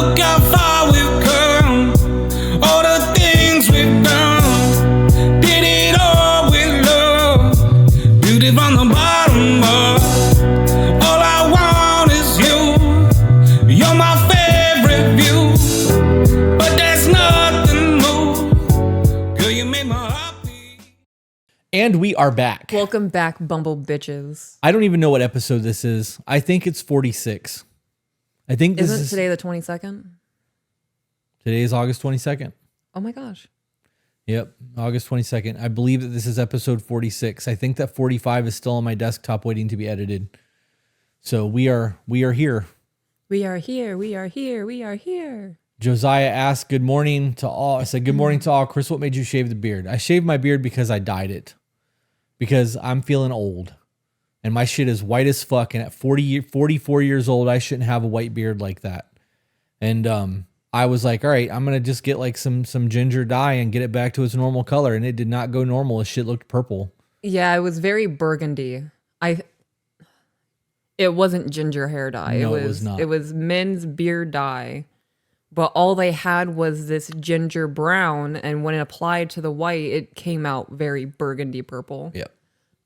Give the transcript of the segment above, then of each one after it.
look how far we've come, all the things we've done, did it all with love, beauty from the bottom up. All I want is you, you're my favorite view, but there's nothing more, girl, you make my heart beat. And we are back. Welcome back, bumble bitches. I don't even know what episode this is. I think it's 46. I think this Isn't is today the 22nd? Today is August 22nd. Oh my gosh. Yep, August 22nd. I believe that this is episode 46. I think that 45 is still on my desktop waiting to be edited. So we are here. We are here. We are here. We are here. Josiah asked, good morning to all. I said, good morning to all. Chris, what made you shave the beard? I shaved my beard because I dyed it. Because I'm feeling old. And my shit is white as fuck. And at 44 years old, I shouldn't have a white beard like that. And I was like, all right, I'm going to just get like some ginger dye and get it back to its normal color. And it did not go normal. This shit looked purple. Yeah, it was very burgundy. It wasn't ginger hair dye. No, it was not. It was men's beard dye. But all they had was this ginger brown. And when it applied to the white, it came out very burgundy purple. Yep.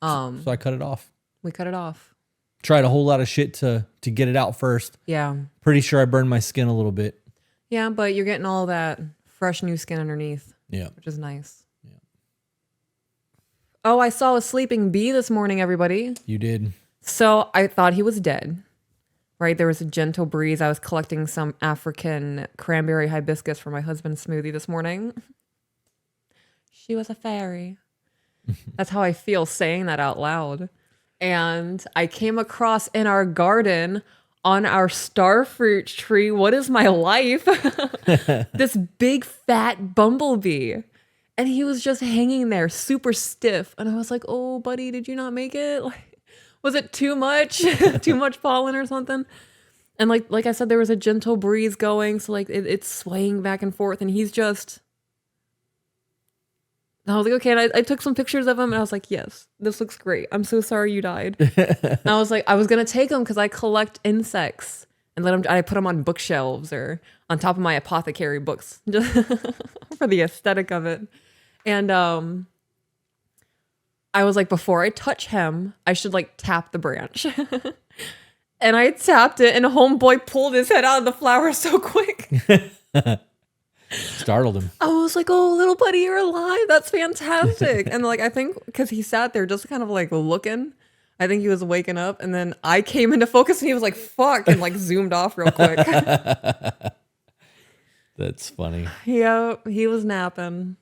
So I cut it off. We cut it off. Tried a whole lot of shit to get it out first. Yeah. Pretty sure I burned my skin a little bit. Yeah, but you're getting all that fresh new skin underneath. Yeah. Which is nice. Yeah. Oh, I saw a sleeping bee this morning, everybody. You did. So I thought he was dead. Right? There was a gentle breeze. I was collecting some African cranberry hibiscus for my husband's smoothie this morning. She was a fairy. That's how I feel saying that out loud. And I came across in our garden on our starfruit tree, what is my life? This big fat bumblebee. And he was just hanging there super stiff. And I was like, oh, buddy, did you not make it? Like, was it too much? Too much pollen or something? And like I said, there was a gentle breeze going. So like it's swaying back and forth. And he's just... And I was like, okay, and I took some pictures of him, and I was like, yes, this looks great. I'm so sorry you died. And I was like, I was going to take him because I collect insects and I put them on bookshelves or on top of my apothecary books just for the aesthetic of it. And I was like, before I touch him, I should like tap the branch. And I tapped it, and homeboy pulled his head out of the flower so quick. Startled him. I was like, oh, little buddy, you're alive. That's fantastic. And like, I think because he sat there just kind of like looking, I think he was waking up. And then I came into focus and he was like, fuck, and like zoomed off real quick. That's funny. Yeah, he was napping.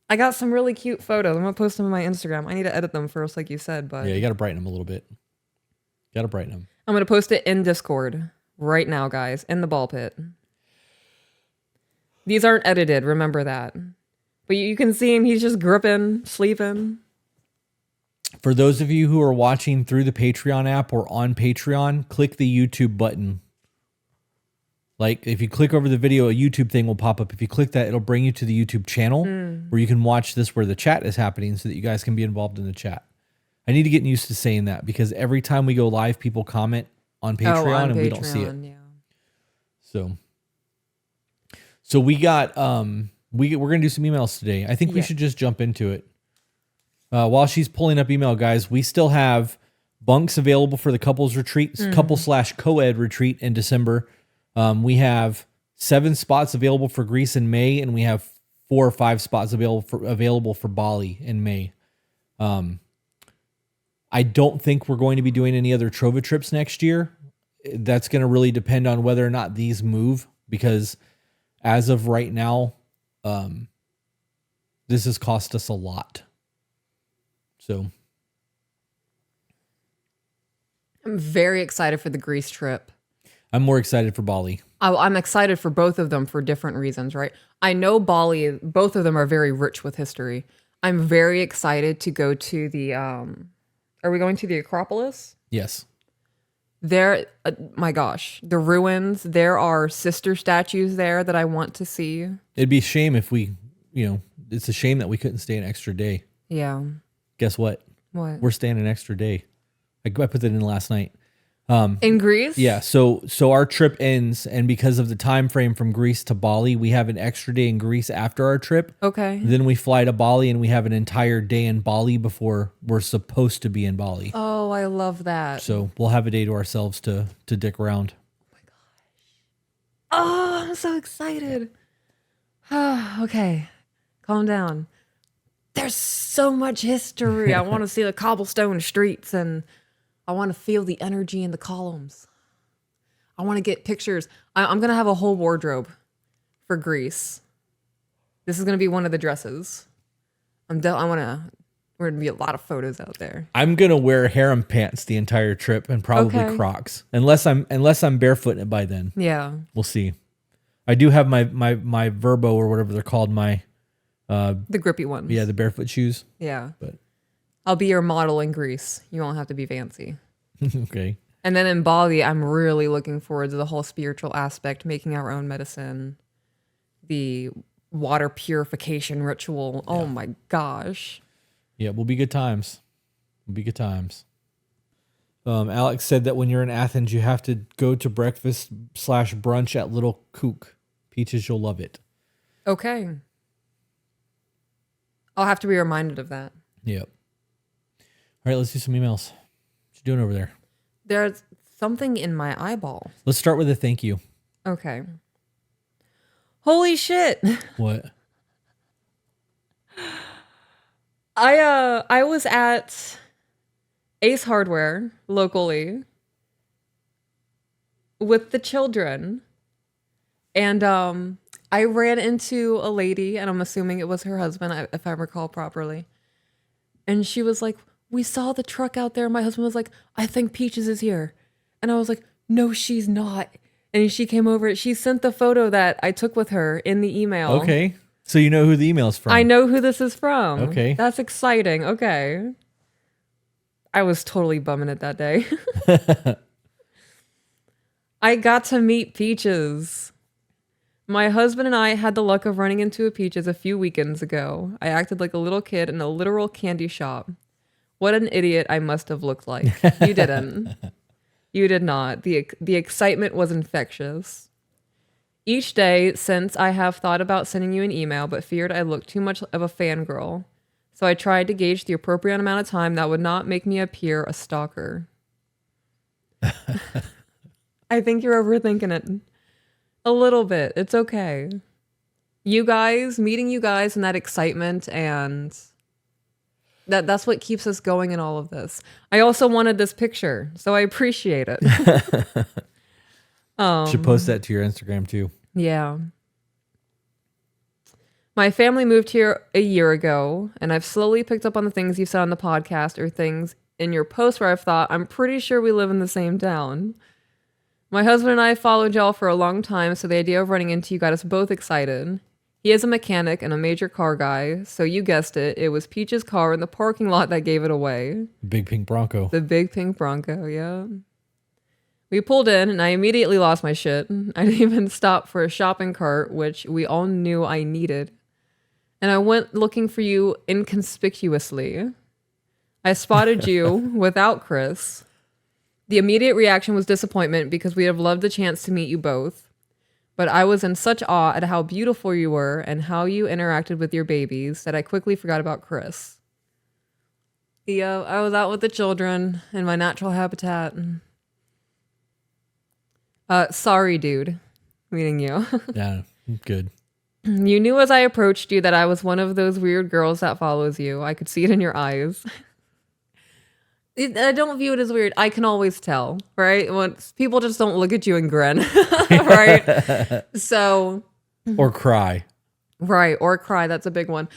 I got some really cute photos. I'm going to post them on my Instagram. I need to edit them first, like you said. But Yeah, you got to brighten them a little bit. Got to brighten them. I'm going to post it in Discord right now, guys, in the ball pit. These aren't edited, remember that. But you can see him, he's just gripping, sleeping. For those of you who are watching through the Patreon app or on Patreon, click the YouTube button. Like, if you click over the video, a YouTube thing will pop up. If you click that, it'll bring you to the YouTube channel where you can watch this where the chat is happening so that you guys can be involved in the chat. I need to get used to saying that because every time we go live, people comment on Patreon and we don't see it. Yeah. So we got we're gonna do some emails today. I think we should just jump into it. While she's pulling up email, guys, we still have bunks available for the couples retreat, couple/co-ed retreat in December. We have 7 spots available for Greece in May, and we have 4 or 5 spots available for Bali in May. I don't think we're going to be doing any other Trova trips next year. That's going to really depend on whether or not these move, because as of right now, this has cost us a lot. So I'm very excited for the Greece trip. I'm more excited for Bali. I'm excited for both of them for different reasons, right? I know Bali, both of them are very rich with history. I'm very excited to go to the, are we going to the Acropolis? Yes. There, my gosh, the ruins, there are sister statues there that I want to see. It'd be a shame if we, it's a shame that we couldn't stay an extra day. Yeah. Guess what? What? We're staying an extra day. I put that in last night. In Greece? Yeah, so our trip ends, and because of the time frame from Greece to Bali, we have an extra day in Greece after our trip. Okay. Then we fly to Bali, and we have an entire day in Bali before we're supposed to be in Bali. Oh, I love that. So we'll have a day to ourselves to dick around. Oh, I'm so excited. Okay, calm down. There's so much history. I want to see the cobblestone streets, and I want to feel the energy in the columns. I want to get pictures. I'm going to have a whole wardrobe for Greece. This is going to be one of the dresses. We're going to be a lot of photos out there. I'm gonna wear harem pants the entire trip and probably Okay. Crocs, unless I'm barefoot by then. Yeah. We'll see. I do have my Verbo or whatever they're called. The grippy ones. The barefoot shoes. Yeah. But I'll be your model in Greece. You won't have to be fancy. okay. And then in Bali, I'm really looking forward to the whole spiritual aspect, making our own medicine, the water purification ritual. Oh my gosh. Yeah, will be good times. Will be good times. Alex said that when you're in Athens, you have to go to breakfast/brunch at Little Kook. Peaches, you'll love it. Okay. I'll have to be reminded of that. Yep. All right, let's do some emails. What you doing over there? There's something in my eyeball. Let's start with a thank you. Okay. Holy shit. What? I was at Ace Hardware locally with the children, and I ran into a lady, and I'm assuming it was her husband, if I recall properly. And she was like, "We saw the truck out there." My husband was like, "I think Peaches is here," and I was like, "No, she's not." And she came over. She sent the photo that I took with her in the email. Okay. So you know who the email's from. I know who this is from. Okay. That's exciting. Okay. I was totally bumming it that day. I got to meet Peaches. My husband and I had the luck of running into a Peaches a few weekends ago. I acted like a little kid in a literal candy shop. What an idiot I must have looked like. You didn't. You did not. The excitement was infectious. Each day since, I have thought about sending you an email, but feared I looked too much of a fangirl. So I tried to gauge the appropriate amount of time that would not make me appear a stalker. I think you're overthinking it a little bit. It's okay. You guys, meeting you guys and that excitement, and that's what keeps us going in all of this. I also wanted this picture, so I appreciate it. Should post that to your Instagram too. Yeah. My family moved here a year ago, and I've slowly picked up on the things you said on the podcast or things in your post where I've thought, I'm pretty sure we live in the same town. My husband and I followed y'all for a long time, so the idea of running into you got us both excited. He is a mechanic and a major car guy, so you guessed it. It was Peach's car in the parking lot that gave it away. Big pink Bronco. The big pink Bronco, yeah. We pulled in, and I immediately lost my shit. I didn't even stop for a shopping cart, which we all knew I needed. And I went looking for you inconspicuously. I spotted you without Chris. The immediate reaction was disappointment because we'd have loved the chance to meet you both. But I was in such awe at how beautiful you were and how you interacted with your babies that I quickly forgot about Chris. Yeah, I was out with the children in my natural habitat. Sorry, dude, meeting you. Yeah, good. You knew as I approached you that I was one of those weird girls that follows you. I could see it in your eyes. I don't view it as weird. I can always tell, right? When people just don't look at you and grin, right? So, Or cry. right, or cry. That's a big one.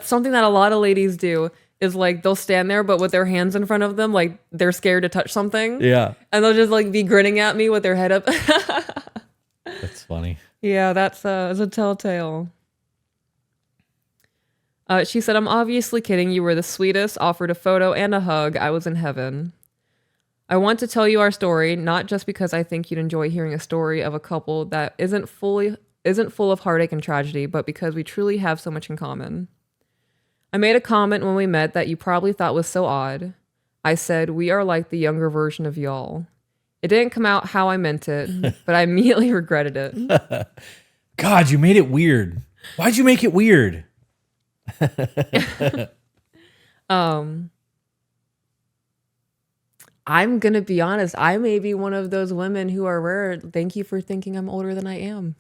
Something that a lot of ladies do is like they'll stand there, but with their hands in front of them, like they're scared to touch something. Yeah. And they'll just like be grinning at me with their head up. That's funny. Yeah, that's a telltale. She said, I'm obviously kidding. You were the sweetest, offered a photo and a hug. I was in heaven. I want to tell you our story, not just because I think you'd enjoy hearing a story of a couple that isn't full of heartache and tragedy, but because we truly have so much in common. I made a comment when we met that you probably thought was so odd. I said, we are like the younger version of y'all. It didn't come out how I meant it, but I immediately regretted it. God, you made it weird. Why'd you make it weird? I'm going to be honest. I may be one of those women who are rare. Thank you for thinking I'm older than I am.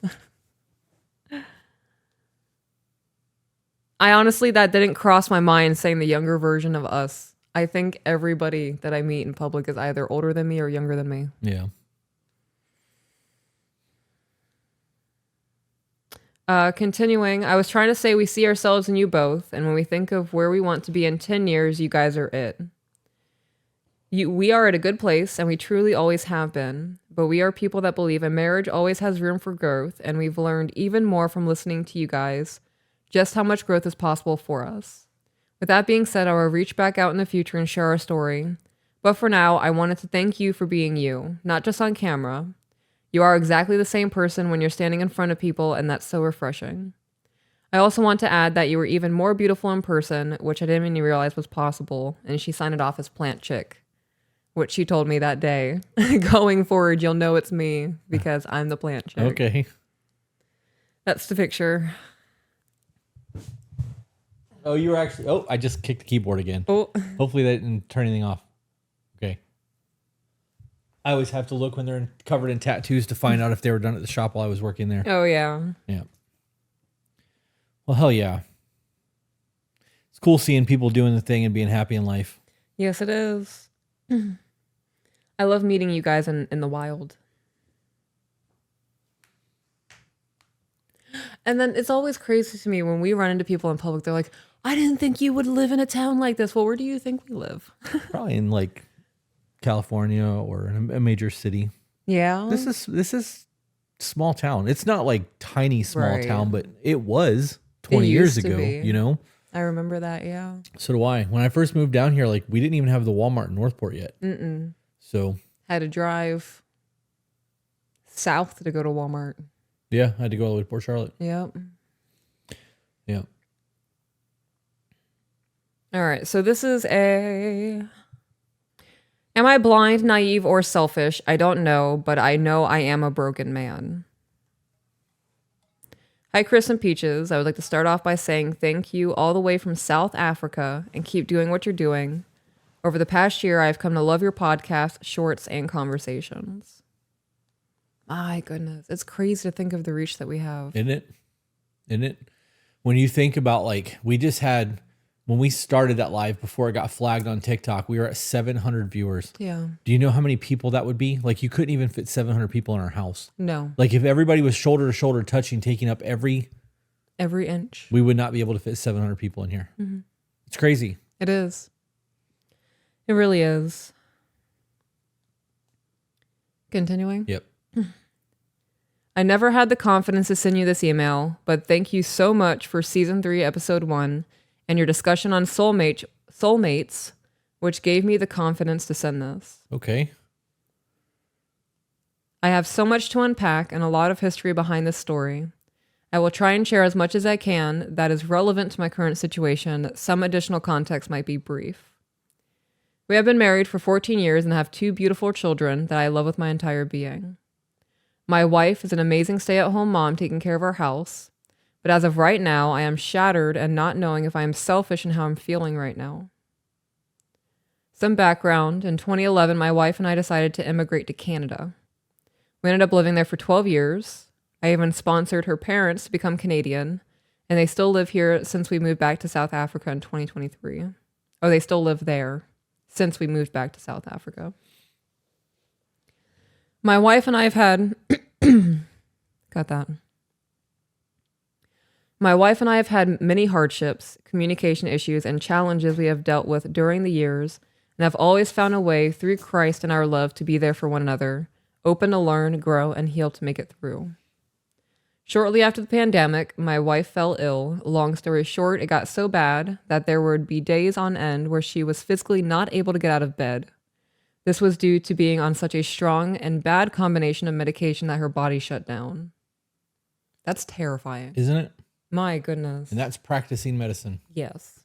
I honestly, that didn't cross my mind saying the younger version of us. I think everybody that I meet in public is either older than me or younger than me. Yeah. Continuing, I was trying to say we see ourselves in you both, and when we think of where we want to be in 10 years, you guys are it. We are at a good place, and we truly always have been, but we are people that believe a marriage always has room for growth, and we've learned even more from listening to you guys just how much growth is possible for us. With that being said, I will reach back out in the future and share our story, but for now, I wanted to thank you for being you, not just on camera. You are exactly the same person when you're standing in front of people, and that's so refreshing. I also want to add that you were even more beautiful in person, which I didn't even realize was possible, and she signed it off as Plant Chick, which she told me that day. Going forward, you'll know it's me because I'm the Plant Chick. Okay. That's the picture. Oh, you were actually... Oh, I just kicked the keyboard again. Oh, Hopefully that didn't turn anything off. Okay. I always have to look when they're covered in tattoos to find out if they were done at the shop while I was working there. oh yeah. Yeah. Well, hell yeah. It's cool seeing people doing the thing and being happy in life. Yes, it is. I love meeting you guys in the wild. And then it's always crazy to me when we run into people in public, they're like, I didn't think you would live in a town like this. Well, where do you think we live? Probably in like California or in a major city. Yeah. This is small town. It's not like tiny small Right. town, but it was 20 It years used to ago, be. you know? I remember that, yeah. So do I. When I first moved down here, like we didn't even have the Walmart in Northport yet. Mm-mm. So Had to drive south to go to Walmart. yeah, I had to go all the way to Port Charlotte. Yep. Yeah. All right. So this is a... Am I blind, naive, or selfish? I don't know, but I know I am a broken man. Hi, Chris and Peaches. I would like to start off by saying thank you all the way from South Africa and keep doing what you're doing. Over the past year, I've come to love your podcast, shorts, and conversations. My goodness. It's crazy to think of the reach that we have. Isn't it? Isn't it? When you think about like, we just had, when we started that live before it got flagged on TikTok, we were at 700 viewers. Yeah. Do you know how many people that would be? Like you couldn't even fit 700 people in our house. No. Like if everybody was shoulder to shoulder touching, taking up every inch. we would not be able to fit 700 people in here. Mm-hmm. It's crazy. It is. It really is. Continuing. Yep. I never had the confidence to send you this email, but thank you so much for season 3, episode 1, and your discussion on soulmates, which gave me the confidence to send this. Okay. I have so much to unpack and a lot of history behind this story. I will try and share as much as I can that is relevant to my current situation. Some additional context might be brief. We have been married for 14 years and have 2 beautiful children that I love with my entire being. My wife is an amazing stay-at-home mom taking care of our house, but as of right now, I am shattered and not knowing if I am selfish in how I'm feeling right now. Some background, in 2011, my wife and I decided to immigrate to Canada. We ended up living there for 12 years. I even sponsored her parents to become Canadian, and they still live here since we moved back to South Africa in 2023. Oh, they still live there since we moved back to South Africa. My wife and I have had... Got that. My wife and I have had many hardships, communication issues, and challenges we have dealt with during the years, and have always found a way through Christ and our love to be there for one another, open to learn, grow, and heal to make it through. Shortly after the pandemic, my wife fell ill. Long story short, it got so bad that there would be days on end where she was physically not able to get out of bed. This was due to being on such a strong and bad combination of medication that her body shut down. That's terrifying. Isn't it? My goodness. And that's practicing medicine. Yes.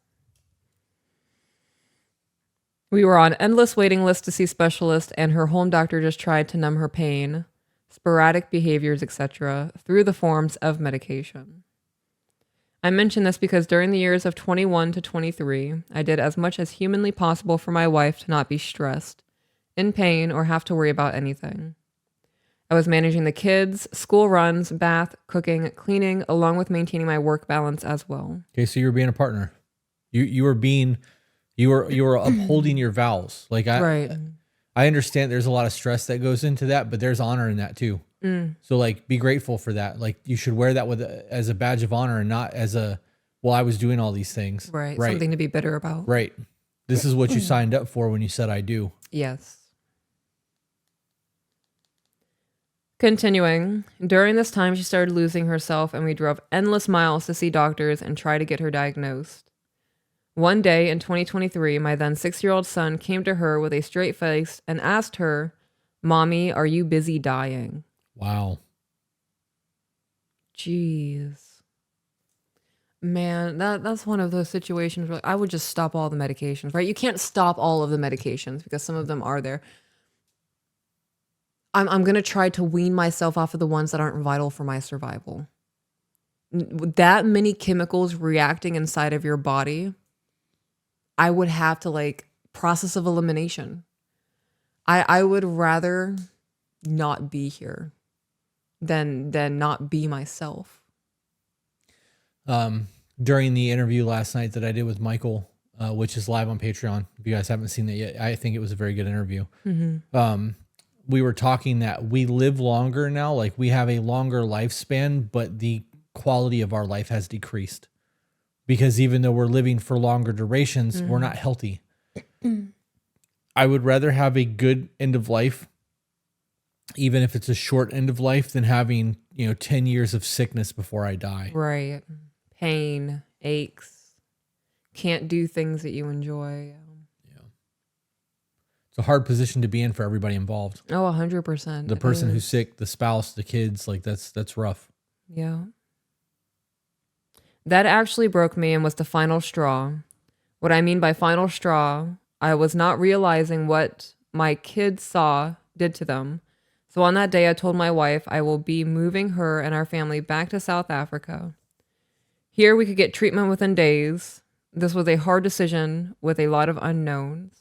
We were on endless waiting lists to see specialists, and her home doctor just tried to numb her pain, sporadic behaviors, etc., through the forms of medication. I mention this because during the years of 21 to 23, I did as much as humanly possible for my wife to not be stressed, in pain, or have to worry about anything. I was managing the kids, school runs, bath, cooking, cleaning, along with maintaining my work balance as well. Okay, so you were being a partner. You were upholding your vows. Like Right. I understand there's a lot of stress that goes into that, but there's honor in that too. So like, be grateful for that. Like you should wear that as a badge of honor and not as well, I was doing all these things. Right. Something to be bitter about. Right. This is what you signed up for when you said I do. Yes. Continuing, during this time, she started losing herself, and we drove endless miles to see doctors and try to get her diagnosed. One day in 2023, my then 6-year-old son came to her with a straight face and asked her, "Mommy, are you busy dying?" Wow. Jeez. Man, that's one of those situations where I would just stop all the medications, right? You can't stop all of the medications because some of them are there. I'm going to try to wean myself off of the ones that aren't vital for my survival. That many chemicals reacting inside of your body, I would have to process of elimination. I would rather not be here than not be myself. During the interview last night that I did with Michael, which is live on Patreon, if you guys haven't seen that yet, I think it was a very good interview. We were talking that we live longer now, like we have a longer lifespan, but the quality of our life has decreased because even though we're living for longer durations, we're not healthy. I would rather have a good end of life, even if it's a short end of life, than having, 10 years of sickness before I die. Right. Pain, aches, can't do things that you enjoy. It's a hard position to be in for everybody involved. Oh, 100%. The person who's sick, the spouse, the kids, that's rough. Yeah. That actually broke me and was the final straw. What I mean by final straw, I was not realizing what my kids saw did to them. So on that day, I told my wife I will be moving her and our family back to South Africa. Here we could get treatment within days. This was a hard decision with a lot of unknowns.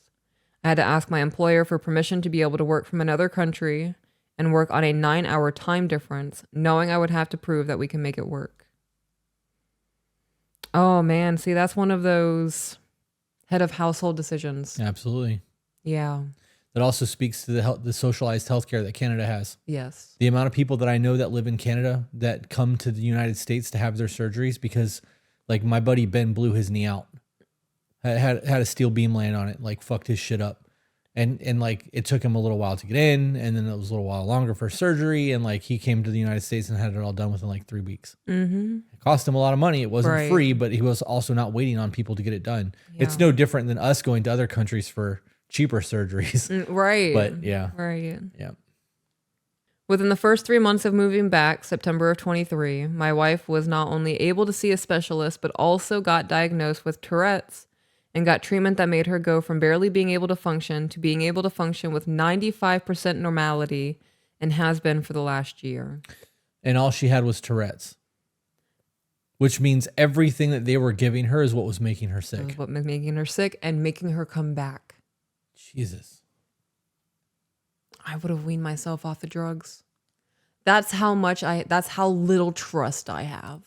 I had to ask my employer for permission to be able to work from another country and work on a 9-hour time difference, knowing I would have to prove that we can make it work. Oh man, see, that's one of those head of household decisions. Absolutely. Yeah. That also speaks to the socialized healthcare that Canada has. Yes. The amount of people that I know that live in Canada that come to the United States to have their surgeries because, like, my buddy Ben blew his knee out. Had a steel beam land on it, fucked his shit up. And it took him a little while to get in, and then it was a little while longer for surgery, and he came to the United States and had it all done within 3 weeks. It cost him a lot of money. It wasn't free, but he was also not waiting on people to get it done. Yeah. It's no different than us going to other countries for cheaper surgeries. Right. But yeah. Right. Yeah. Within the first 3 months of moving back, September of 23, my wife was not only able to see a specialist, but also got diagnosed with Tourette's and got treatment that made her go from barely being able to function to being able to function with 95% normality, and has been for the last year. And all she had was Tourette's, which means everything that they were giving her is what was making her sick. That was what was making her sick and making her come back. Jesus. I would have weaned myself off the drugs. That's how little trust I have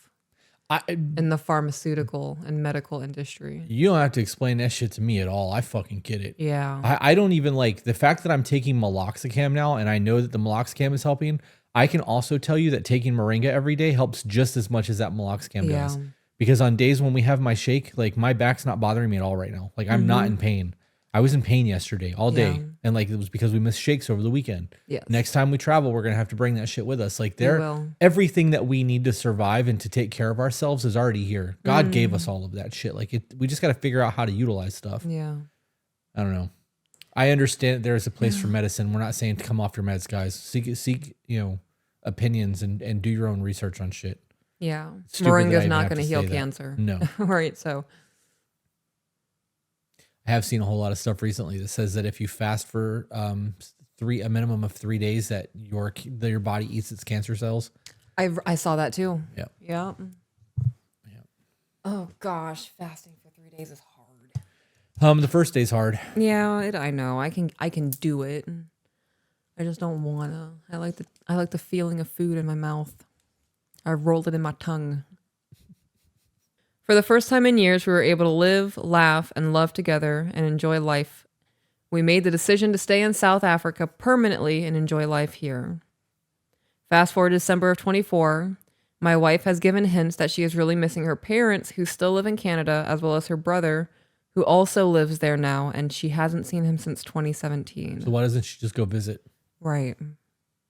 in the pharmaceutical and medical industry. You don't have to explain that shit to me at all. I fucking get it. Yeah. I don't even the fact that I'm taking meloxicam now, and I know that the meloxicam is helping. I can also tell you that taking moringa every day helps just as much as that meloxicam does. Because on days when we have my shake, my back's not bothering me at all right now. I'm not in pain. I was in pain yesterday all day. And it was because we missed shakes over the weekend. Yes. Next time we travel, we're going to have to bring that shit with us. Everything that we need to survive and to take care of ourselves is already here. God gave us all of that shit. We just got to figure out how to utilize stuff. Yeah. I don't know. I understand there is a place for medicine. We're not saying to come off your meds, guys. Seek opinions and do your own research on shit. Yeah. Moringa's not going to heal cancer. No. Right. So I have seen a whole lot of stuff recently that says that if you fast for a minimum of 3 days, that your body eats its cancer cells. I saw that too. Yeah. Yeah. Oh gosh, fasting for 3 days is hard. The first day's hard. Yeah, I know. I can do it. I just don't wanna. I like the feeling of food in my mouth. I rolled it in my tongue. For the first time in years, we were able to live, laugh, and love together and enjoy life. We made the decision to stay in South Africa permanently and enjoy life here. Fast forward to December of 24, my wife has given hints that she is really missing her parents who still live in Canada, as well as her brother who also lives there now, and she hasn't seen him since 2017. So why doesn't she just go visit? Right.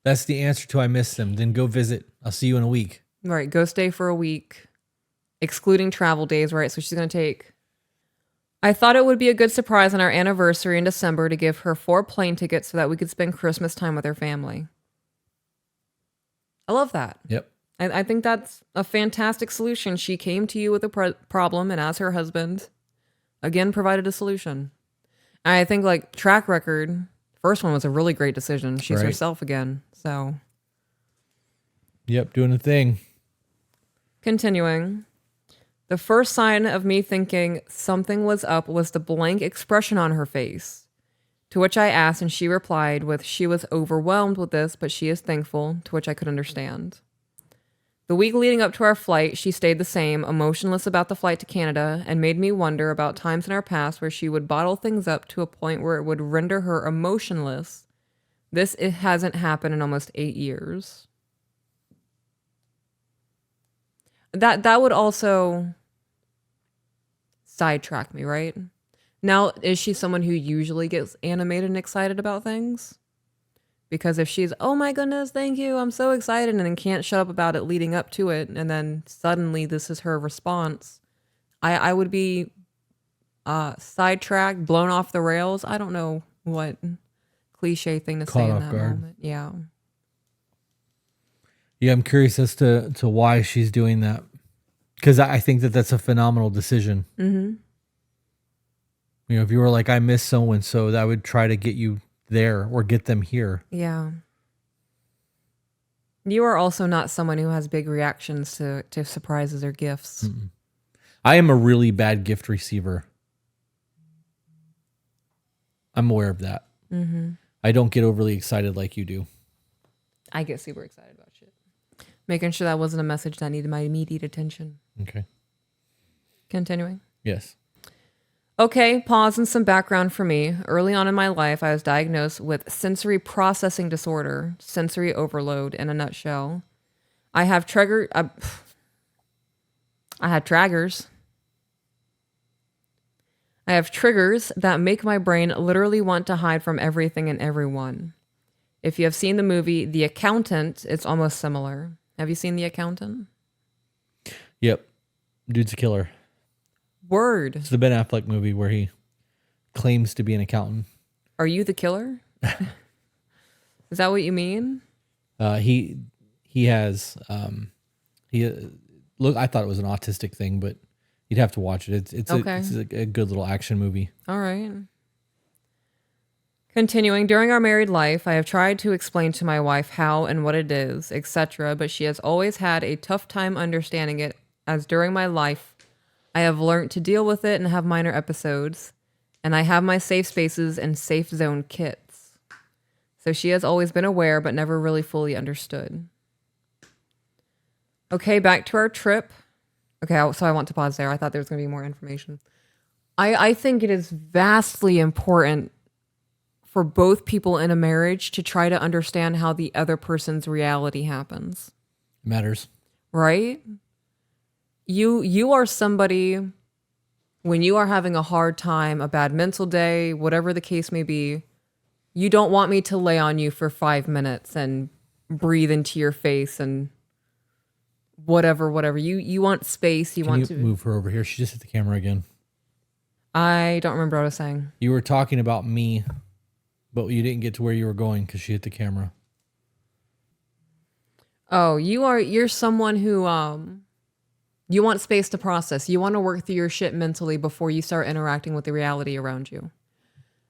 That's the answer to I miss them. Then go visit. I'll see you in a week. Right. Go stay for a week, excluding travel days, right? So she's going to take... I thought it would be a good surprise on our anniversary in December to give her 4 plane tickets so that we could spend Christmas time with her family. I love that. Yep. I think that's a fantastic solution. She came to you with a problem, and as her husband, again, provided a solution. And I think, like, track record, first one was a really great decision. She's herself again, so. Yep, doing the thing. Continuing. The first sign of me thinking something was up was the blank expression on her face. To which I asked, and she replied with, she was overwhelmed with this, but she is thankful, to which I could understand. The week leading up to our flight, she stayed the same, emotionless about the flight to Canada, and made me wonder about times in our past where she would bottle things up to a point where it would render her emotionless. It hasn't happened in almost 8 years. That would also sidetrack me, right? Now, is she someone who usually gets animated and excited about things? Because if she's, oh my goodness, thank you, I'm so excited, and then can't shut up about it leading up to it, and then suddenly this is her response, I would be sidetracked, blown off the rails. I don't know what cliche thing to say in that moment. Yeah. Yeah, I'm curious as to why she's doing that. Because I think that's a phenomenal decision. Mm-hmm. You know, if you were like, I miss so-and-so, that would try to get you there or get them here. Yeah. You are also not someone who has big reactions to surprises or gifts. Mm-mm. I am a really bad gift receiver. I'm aware of that. Mm-hmm. I don't get overly excited like you do. I get super excited about shit. Making sure that wasn't a message that needed my immediate attention. Okay. Continuing. Yes. Okay, pause and some background for me. Early on in my life, I was diagnosed with sensory processing disorder, sensory overload in a nutshell. I had triggers I have triggers that make my brain literally want to hide from everything and everyone. If you have seen the movie The Accountant, it's almost similar. Have you seen The Accountant? Yep. Dude's a killer. Word. It's the Ben Affleck movie where he claims to be an accountant. Are you the killer? Is that what you mean? He has look. I thought it was an autistic thing, but you'd have to watch it. It's a good little action movie. All right. Continuing, during our married life, I have tried to explain to my wife how and what it is, etc., but she has always had a tough time understanding it, as during my life, I have learned to deal with it and have minor episodes, and I have my safe spaces and safe zone kits. So she has always been aware, but never really fully understood. Okay, back to our trip. Okay, so I want to pause there. I thought there was going to be more information. I think it is vastly important for both people in a marriage to try to understand how the other person's reality happens. Matters. Right? You are somebody, when you are having a hard time, a bad mental day, whatever the case may be, you don't want me to lay on you for 5 minutes and breathe into your face and whatever. You want space. You want to move her over here. She just hit the camera again. I don't remember what I was saying. You were talking about me, but you didn't get to where you were going because she hit the camera. Oh, you're someone who You want space to process. You want to work through your shit mentally before you start interacting with the reality around you.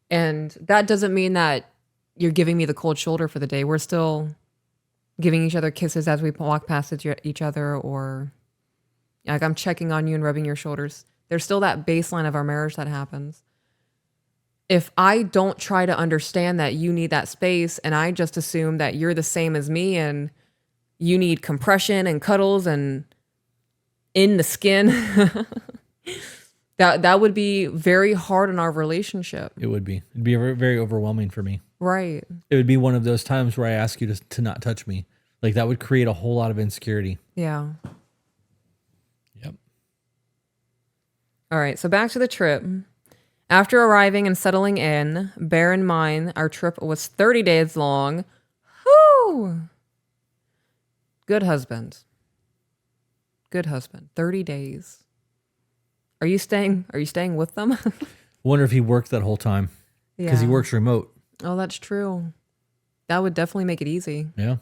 And that doesn't mean that you're giving me the cold shoulder for the day. We're still giving each other kisses as we walk past each other, or like I'm checking on you and rubbing your shoulders. There's still that baseline of our marriage that happens. If I don't try to understand that you need that space and I just assume that you're the same as me and you need compression and cuddles and in the skin, that would be very hard on our relationship. It would be. It'd be very, very overwhelming for me. Right. It would be one of those times where I ask you to not touch me. Like that would create a whole lot of insecurity. Yeah. Yep. All right. So back to the trip. After arriving and settling in, bear in mind our trip was 30 days long. Whoo! Good husband. Good husband. 30 days. Are you staying with them? Wonder if he worked that whole time. Because he works remote. Oh, that's true. That would definitely make it easy. Yeah.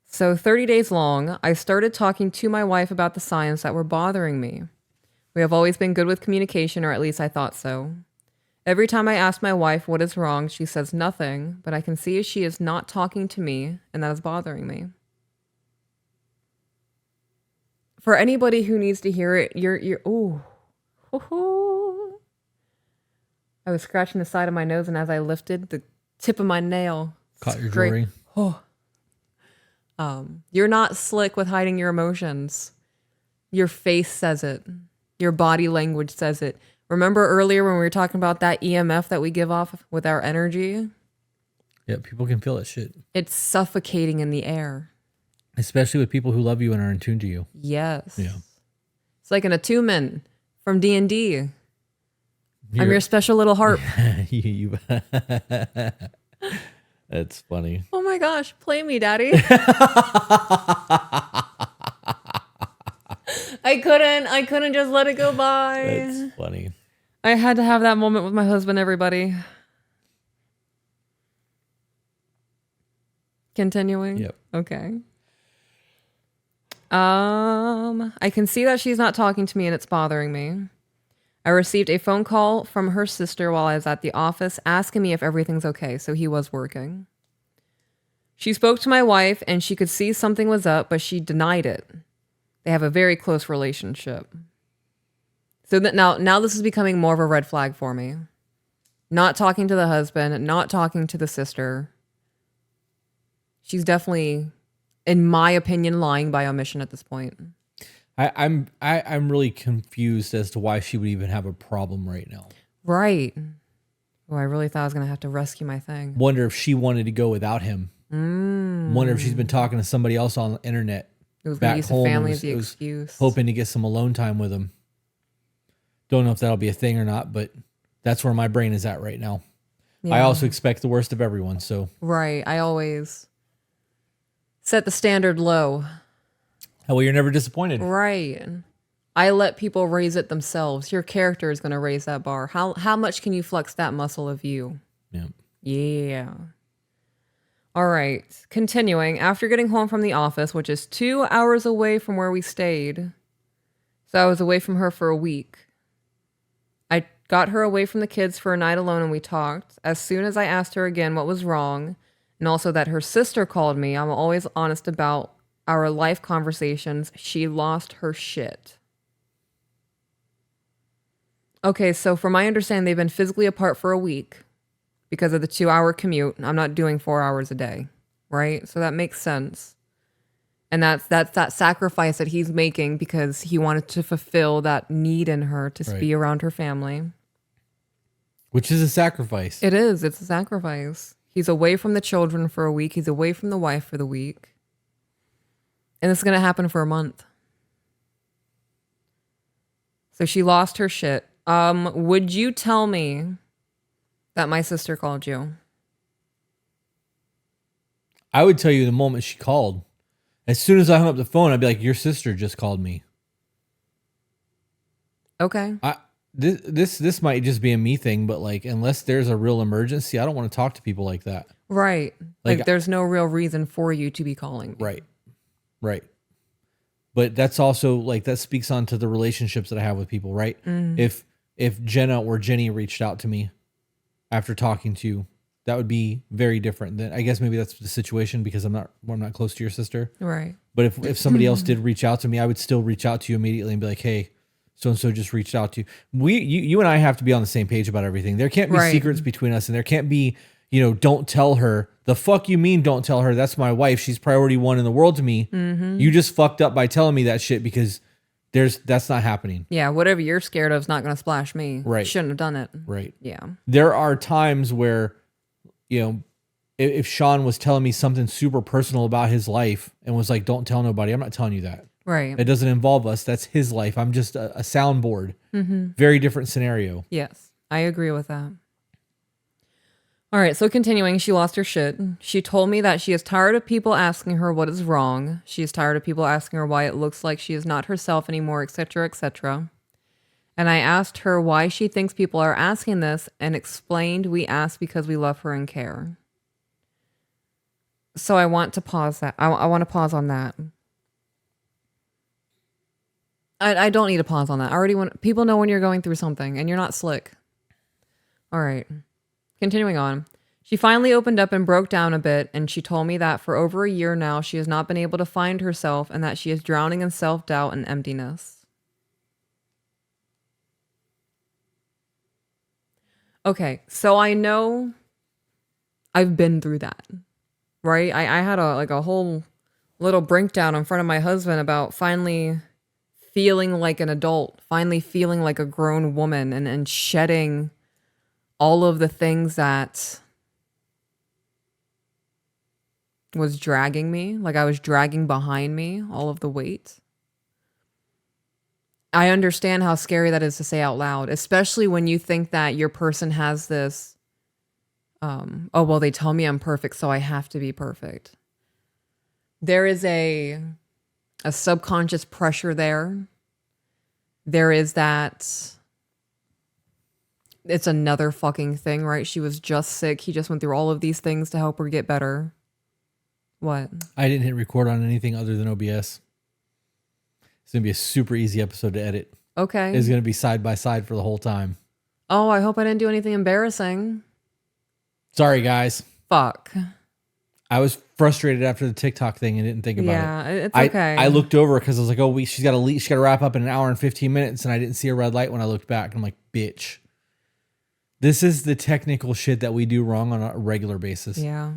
So 30 days long, I started talking to my wife about the signs that were bothering me. We have always been good with communication, or at least I thought so. Every time I ask my wife what is wrong, she says nothing, but I can see she is not talking to me, and that is bothering me. For anybody who needs to hear it, you're ooh. I was scratching the side of my nose, and as I lifted, the tip of my nail Caught your jewelry. Oh. You're not slick with hiding your emotions. Your face says it. Your body language says it. Remember earlier when we were talking about that EMF that we give off with our energy? Yeah, people can feel that shit. It's suffocating in the air. Especially with people who love you and are in tune to you. Yes. Yeah. It's like an attunement from D&D. I'm your special little harp. That's funny. Oh my gosh, play me, daddy. I couldn't just let it go by. That's funny. I had to have that moment with my husband, everybody. Continuing? Yep. Okay. I can see that she's not talking to me and it's bothering me. I received a phone call from her sister while I was at the office asking me if everything's okay, so he was working. She spoke to my wife and she could see something was up, but she denied it. They have a very close relationship. So that now this is becoming more of a red flag for me. Not talking to the husband, not talking to the sister. She's definitely, in my opinion, lying by omission at this point. I'm really confused as to why she would even have a problem right now. Right. Oh, I really thought I was going to have to rescue my thing. Wonder if she wanted to go without him. Wonder if she's been talking to somebody else on the internet. It was going to use the family as the excuse. Hoping to get some alone time with him. Don't know if that'll be a thing or not, but that's where my brain is at right now. Yeah. I also expect the worst of everyone, so. Right. I always set the standard low. Well, you're never disappointed. Right. I let people raise it themselves. Your character is going to raise that bar. How much can you flex that muscle of you? Yeah. Yeah. All right. Continuing. After getting home from the office, which is 2 hours away from where we stayed. So I was away from her for a week. I got her away from the kids for a night alone and we talked. As soon as I asked her again what was wrong, and also that her sister called me, I'm always honest about our life conversations, she lost her shit. Okay, so from my understanding, they've been physically apart for a week because of the 2-hour commute. I'm not doing 4 hours a day, right? So that makes sense. And that's that sacrifice that he's making because he wanted to fulfill that need in her to be around her family. Which is a sacrifice. It is. It's a sacrifice. He's away from the children for a week. He's away from the wife for the week. And this is going to happen for a month. So she lost her shit. Would you tell me that my sister called you? I would tell you the moment she called. As soon as I hung up the phone, I'd be like, your sister just called me. Okay. This might just be a me thing, but like, unless there's a real emergency, I don't want to talk to people like that. Right. Like there's no real reason for you to be calling me. Right. But that's also like, that speaks on to the relationships that I have with people, right? If Jenna or Jenny reached out to me after talking to you, that would be very different. Than, I guess maybe that's the situation because I'm not close to your sister. Right. But if somebody else did reach out to me, I would still reach out to you immediately and be like, hey, so-and-so just reached out to you. You and I have to be on the same page about everything. There can't be secrets between us, and there can't be, don't tell her. The fuck you mean don't tell her? That's my wife. She's priority one in the world to me. You just fucked up by telling me that shit because that's not happening. Yeah, whatever you're scared of is not going to splash me. Right. Shouldn't have done it. Right. Yeah. There are times where, if Sean was telling me something super personal about his life and was like, don't tell nobody, I'm not telling you that. Right. It doesn't involve us. That's his life. I'm just a soundboard. Very different scenario. Yes, I agree with that. All right, so continuing, she lost her shit. She told me that she is tired of people asking her what is wrong. She is tired of people asking her why it looks like she is not herself anymore, etc., etc. And I asked her why she thinks people are asking this and explained we ask because we love her and care. So I want to pause that. I want to pause on that. I don't need to pause on that. I already want people know when you're going through something and you're not slick. All right. Continuing on. She finally opened up and broke down a bit, and she told me that for over a year now she has not been able to find herself and that she is drowning in self-doubt and emptiness. Okay, so I know I've been through that, right? I had a whole little breakdown in front of my husband about finally feeling like an adult, finally feeling like a grown woman and shedding all of the things that was dragging me, like I was dragging behind me, all of the weight. I understand how scary that is to say out loud, especially when you think that your person has this, oh, well, they tell me I'm perfect, so I have to be perfect. There is a subconscious pressure there. There is that, it's another fucking thing, right? She was just sick. He just went through all of these things to help her get better. What? I didn't hit record on anything other than OBS. It's going to be a super easy episode to edit. Okay. It's going to be side by side for the whole time. Oh, I hope I didn't do anything embarrassing. Sorry, guys. Fuck. I was frustrated after the TikTok thing and didn't think about it. Yeah, it's okay. I looked over because I was like, oh, she's got to wrap up in an hour and 15 minutes, and I didn't see a red light when I looked back. I'm like, bitch. This is the technical shit that we do wrong on a regular basis. Yeah.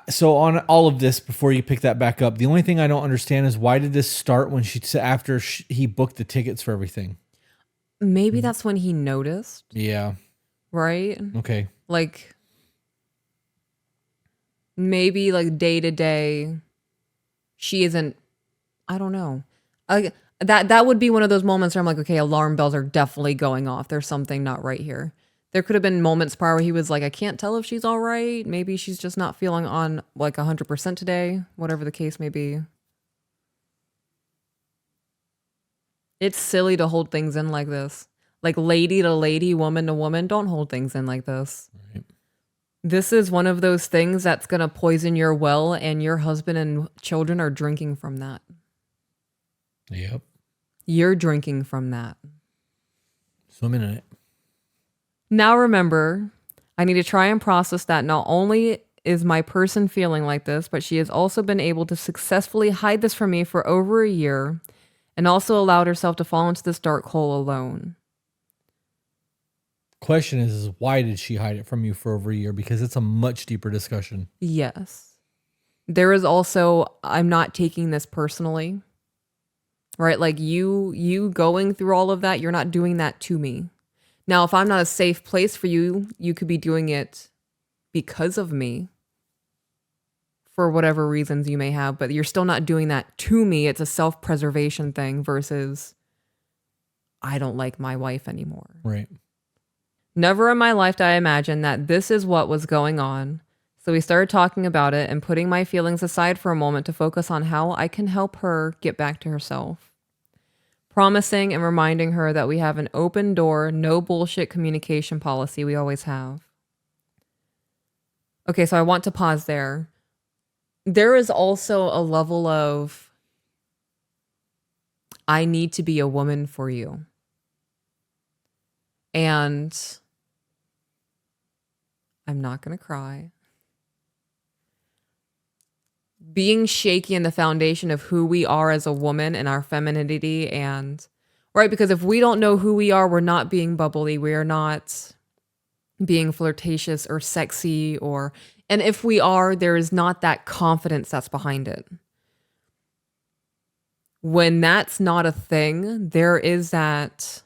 So on all of this, before you pick that back up, the only thing I don't understand is why did this start when he booked the tickets for everything? Maybe that's when he noticed. Yeah. Right? Okay. Like, maybe like day to day, she isn't, I don't know. That would be one of those moments where I'm like, okay, alarm bells are definitely going off. There's something not right here. There could have been moments prior where he was like, I can't tell if she's all right. Maybe she's just not feeling on like 100% today, whatever the case may be. It's silly to hold things in like this. Like lady to lady, woman to woman, don't hold things in like this. Right. This is one of those things that's going to poison your well, and your husband and children are drinking from that. Yep. You're drinking from that. Swimming in it. Now remember, I need to try and process that not only is my person feeling like this, but she has also been able to successfully hide this from me for over a year and also allowed herself to fall into this dark hole alone. Question is why did she hide it from you for over a year? Because it's a much deeper discussion. Yes. There is also, I'm not taking this personally, right? Like you going through all of that, you're not doing that to me. Now, if I'm not a safe place for you, you could be doing it because of me for whatever reasons you may have, but you're still not doing that to me. It's a self-preservation thing versus I don't like my wife anymore. Right. Never in my life did I imagine that this is what was going on. So we started talking about it and putting my feelings aside for a moment to focus on how I can help her get back to herself. Promising and reminding her that we have an open door, no bullshit communication policy we always have. Okay, so I want to pause there. there is also a level of, I need to be a woman for you. And I'm not going to cry. Being shaky in the foundation of who we are as a woman and our femininity, and right, because if we don't know who we are, we're not being bubbly, we are not being flirtatious or sexy, and if we are, there is not that confidence that's behind it. When that's not a thing, there is that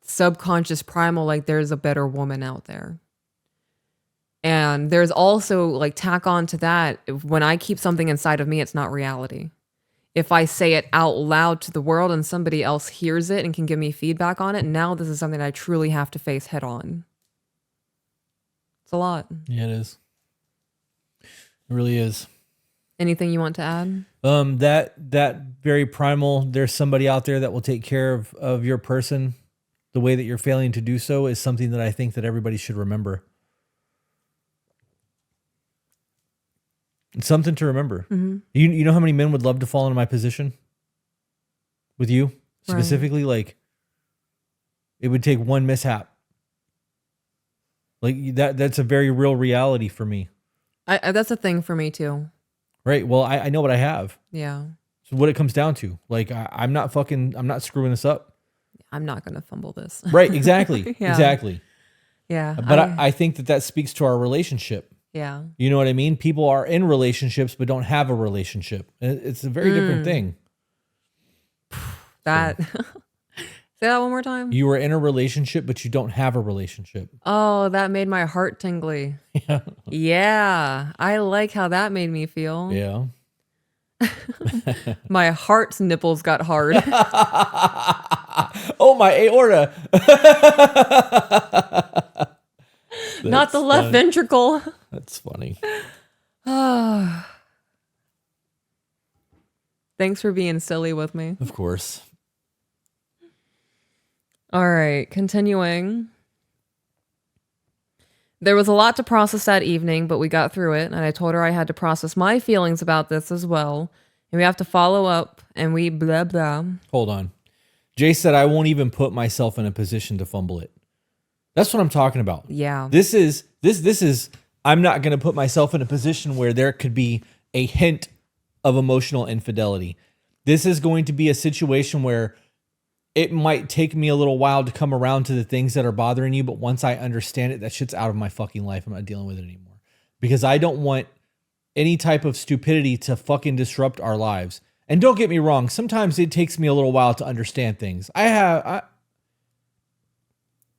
subconscious primal, like there's a better woman out there. And there's also, like, tack on to that, when I keep something inside of me, it's not reality. If I say it out loud to the world and somebody else hears it and can give me feedback on it, now this is something I truly have to face head on. It's a lot. Yeah, it is. It really is. Anything you want to add? That very primal, there's somebody out there that will take care of your person. The way that you're failing to do so is something that I think that everybody should remember. It's something to remember. Mm-hmm. You know how many men would love to fall into my position with you specifically? Right. Like, it would take one mishap. Like that's a very real reality for me. That's a thing for me too. Right. Well, I know what I have. Yeah. So what it comes down to, like, I'm not screwing this up. I'm not going to fumble this. Right. Exactly. Yeah. Exactly. Yeah. But I think that speaks to our relationship. Yeah. You know what I mean? People are in relationships but don't have a relationship. It's a very different thing. That. Say that one more time. You are in a relationship but you don't have a relationship. Oh, that made my heart tingly. Yeah. Yeah. I like how that made me feel. Yeah. My heart's nipples got hard. Oh, my aorta. Not the left ventricle. That's funny. Thanks for being silly with me. Of course. All right, continuing. There was a lot to process that evening, but we got through it, and I told her I had to process my feelings about this as well, and we have to follow up, and we blah, blah. Hold on. Jay said, I won't even put myself in a position to fumble it. That's what I'm talking about. Yeah. This is, I'm not going to put myself in a position where there could be a hint of emotional infidelity. This is going to be a situation where it might take me a little while to come around to the things that are bothering you, but once I understand it, that shit's out of my fucking life. I'm not dealing with it anymore. Because I don't want any type of stupidity to fucking disrupt our lives. And don't get me wrong, sometimes it takes me a little while to understand things. I've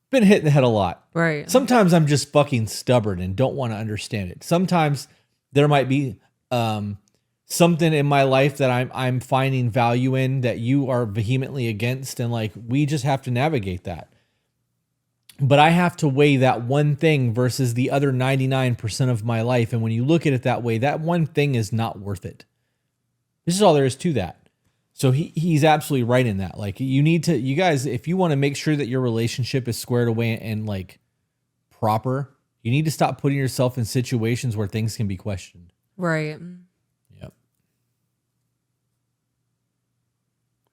been hit in the head a lot. Right. Sometimes I'm just fucking stubborn and don't want to understand it. Sometimes there might be something in my life that I'm finding value in that you are vehemently against, and like we just have to navigate that. But I have to weigh that one thing versus the other 99% of my life, and when you look at it that way, that one thing is not worth it. This is all there is to that. So he's absolutely right in that. Like, you guys, if you want to make sure that your relationship is squared away and like proper, you need to stop putting yourself in situations where things can be questioned. Right. Yep.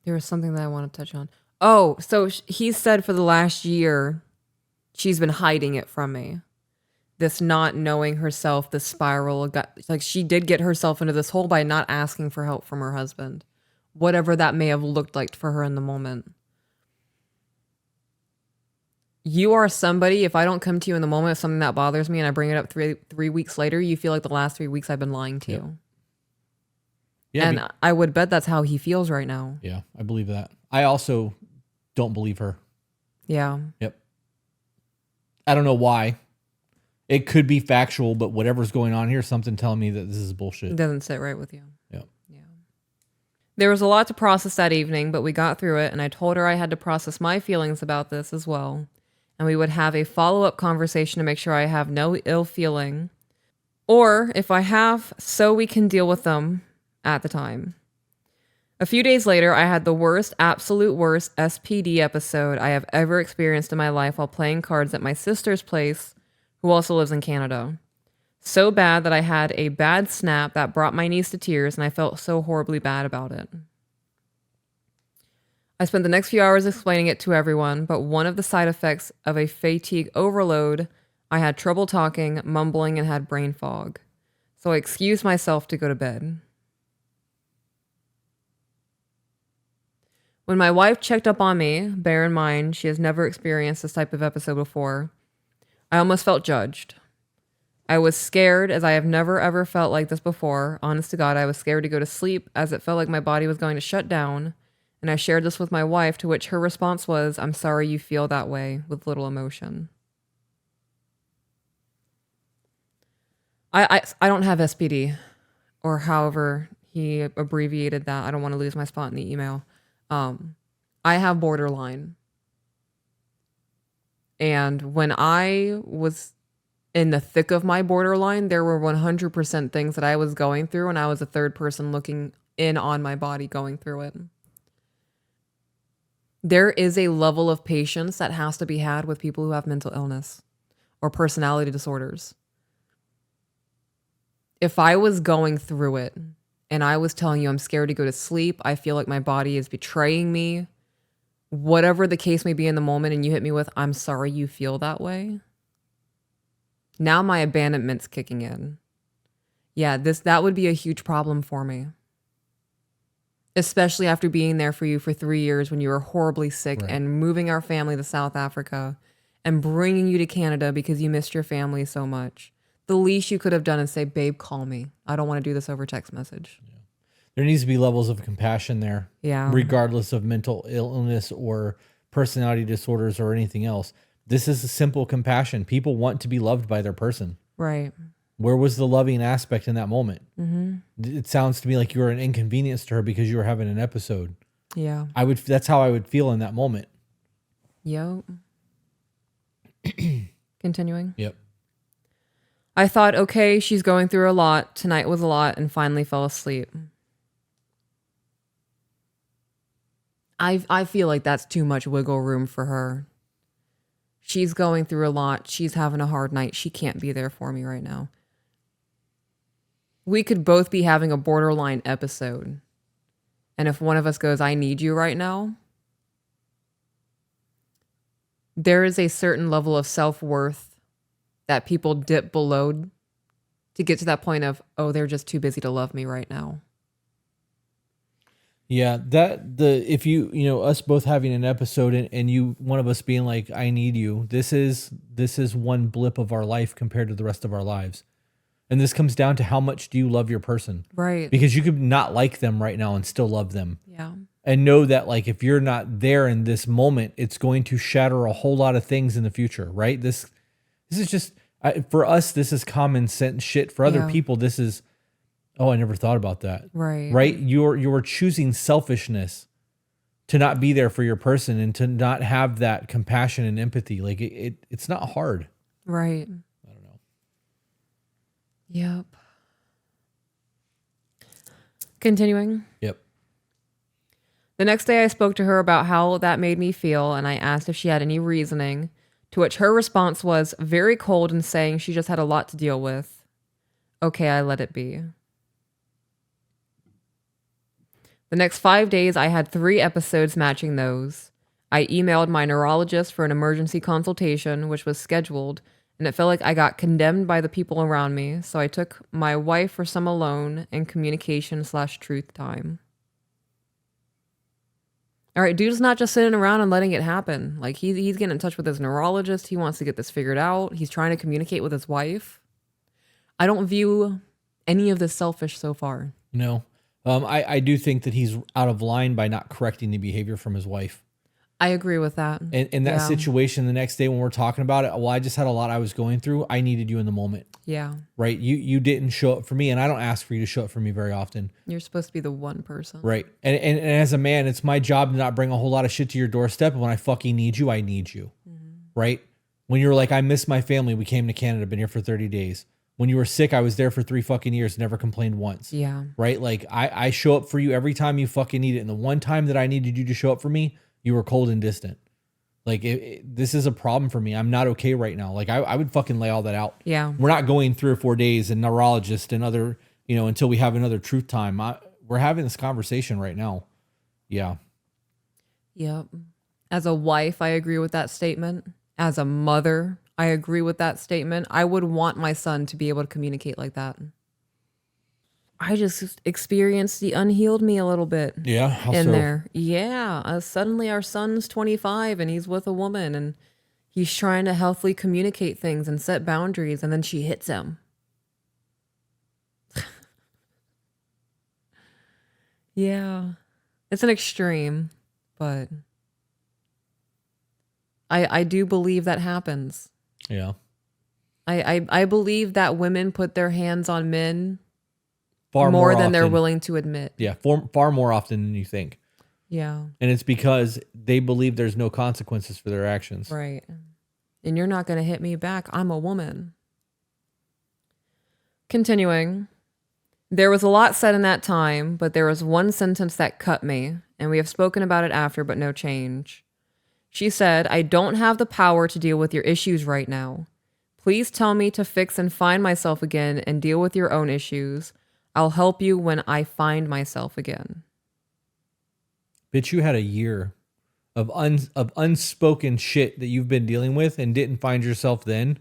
There was something that I want to touch on. Oh, so he said for the last year, she's been hiding it from me. This not knowing herself, this spiral. Like, she did get herself into this hole by not asking for help from her husband. Whatever that may have looked like for her in the moment. You are somebody, if I don't come to you in the moment of something that bothers me and I bring it up three weeks later, you feel like the last 3 weeks I've been lying to you. Yeah, and I would bet that's how he feels right now. Yeah, I believe that. I also don't believe her. Yeah. Yep. I don't know why. It could be factual, but whatever's going on here, something telling me that this is bullshit. It doesn't sit right with you. Yep. Yeah. There was a lot to process that evening, but we got through it, and I told her I had to process my feelings about this as well. And we would have a follow-up conversation to make sure I have no ill feeling. Or, if I have, so we can deal with them at the time. A few days later, I had the absolute worst SPD episode I have ever experienced in my life while playing cards at my sister's place, who also lives in Canada. So bad that I had a bad snap that brought my niece to tears, and I felt so horribly bad about it. I spent the next few hours explaining it to everyone, but one of the side effects of a fatigue overload, I had trouble talking, mumbling, and had brain fog. So I excused myself to go to bed. When my wife checked up on me, bear in mind she has never experienced this type of episode before, I almost felt judged. I was scared, as I have never ever felt like this before. Honest to God, I was scared to go to sleep, as it felt like my body was going to shut down. And I shared this with my wife, to which her response was, "I'm sorry you feel that way," with little emotion. I don't have SPD, or however he abbreviated that. I don't want to lose my spot in the email. I have borderline. And when I was in the thick of my borderline, there were 100% things that I was going through, and I was a third person looking in on my body going through it. There is a level of patience that has to be had with people who have mental illness or personality disorders. If I was going through it and I was telling you I'm scared to go to sleep, I feel like my body is betraying me, whatever the case may be in the moment, and you hit me with, "I'm sorry you feel that way," now my abandonment's kicking in. Yeah, that would be a huge problem for me. Especially after being there for you for 3 years when you were horribly sick, Right. and moving our family to South Africa and bringing you to Canada because you missed your family so much. The least you could have done is say, "Babe, call me. I don't want to do this over text message." There needs to be levels of compassion there. Yeah. Regardless of mental illness or personality disorders or anything else. This is a simple compassion. People want to be loved by their person. Right. Where was the loving aspect in that moment? Mm-hmm. It sounds to me like you were an inconvenience to her because you were having an episode. Yeah. That's how I would feel in that moment. Yep. Continuing. Yep. I thought, okay, she's going through a lot. Tonight was a lot, and finally fell asleep. I feel like that's too much wiggle room for her. She's going through a lot. She's having a hard night. She can't be there for me right now. We could both be having a borderline episode. And if one of us goes, "I need you right now," there is a certain level of self-worth that people dip below to get to that point of, "Oh, they're just too busy to love me right now." Yeah, if you us both having an episode and you one of us being like, "I need you," this is one blip of our life compared to the rest of our lives. And this comes down to how much do you love your person? Right. Because you could not like them right now and still love them. Yeah. And know that like if you're not there in this moment, it's going to shatter a whole lot of things in the future, right? This is just for us, this is common sense shit. For other Yeah. people, this is, oh, I never thought about that. Right. Right? You're choosing selfishness to not be there for your person and to not have that compassion and empathy. Like it's not hard. Right. I don't know. Yep. Continuing. Yep. The next day I spoke to her about how that made me feel, and I asked if she had any reasoning, to which her response was very cold and saying she just had a lot to deal with. Okay, I let it be. The next 5 days, I had 3 episodes matching those. I emailed my neurologist for an emergency consultation, which was scheduled, and it felt like I got condemned by the people around me, so I took my wife for some alone and communication/truth time. All right, dude's not just sitting around and letting it happen. Like, he's getting in touch with his neurologist. He wants to get this figured out. He's trying to communicate with his wife. I don't view any of this selfish so far. No. I do think that he's out of line by not correcting the behavior from his wife. I agree with that. And in that situation, the next day when we're talking about it, well, I just had a lot I was going through. I needed you in the moment. Yeah. Right? You didn't show up for me, and I don't ask for you to show up for me very often. You're supposed to be the one person. Right. And as a man, it's my job to not bring a whole lot of shit to your doorstep. And when I fucking need you, I need you. Mm-hmm. Right? When you were like, I miss my family, we came to Canada, been here for 30 days. When you were sick, I was there for 3 fucking years, never complained once. Yeah. Right? Like, I show up for you every time you fucking need it. And the one time that I needed you to show up for me, you were cold and distant. Like this is a problem for me. I'm not okay right now. Like I would fucking lay all that out. Yeah. We're not going 3 or 4 days and neurologist and other, until we have another truth time. We're having this conversation right now. Yeah. Yep. As a wife, I agree with that statement. As a mother, I agree with that statement. I would want my son to be able to communicate like that. I just experienced the unhealed me a little bit. Yeah. How in so? there. Yeah. Suddenly our son's 25 and he's with a woman and he's trying to healthily communicate things and set boundaries, and then she hits him. Yeah. It's an extreme, but I do believe that happens. Yeah. I believe that women put their hands on men Far more than often. they're willing to admit. Yeah. Far more often than you think. Yeah. And it's because they believe there's no consequences for their actions. Right. And you're not going to hit me back. I'm a woman. Continuing. There was a lot said in that time, but there was one sentence that cut me, and we have spoken about it after, but no change. She said, I don't have the power to deal with your issues right now. Please tell me to fix and find myself again and deal with your own issues. I'll help you when I find myself again. Bitch, you had a year of unspoken shit that you've been dealing with and didn't find yourself then.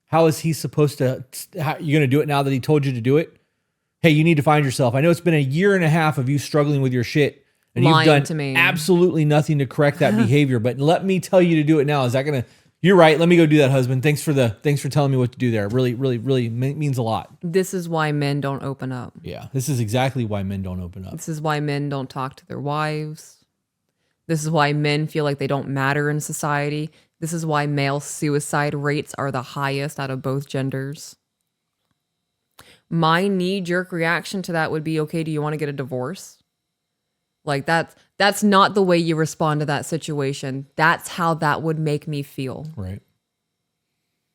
How is he supposed to? You're going to do it now that he told you to do it? Hey, you need to find yourself. I know it's been a year and a half of you struggling with your shit, and Lying you've done to me. absolutely nothing to correct that behavior. But let me tell you to do it now. Is that going to? You're right. Let me go do that, husband. Thanks for telling me what to do there. Really, really, really means a lot. This is why men don't open up. Yeah, this is exactly why men don't open up. This is why men don't talk to their wives. This is why men feel like they don't matter in society. This is why male suicide rates are the highest out of both genders. My knee-jerk reaction to that would be, okay, do you want to get a divorce? Like that's not the way you respond to that situation. That's how that would make me feel. Right.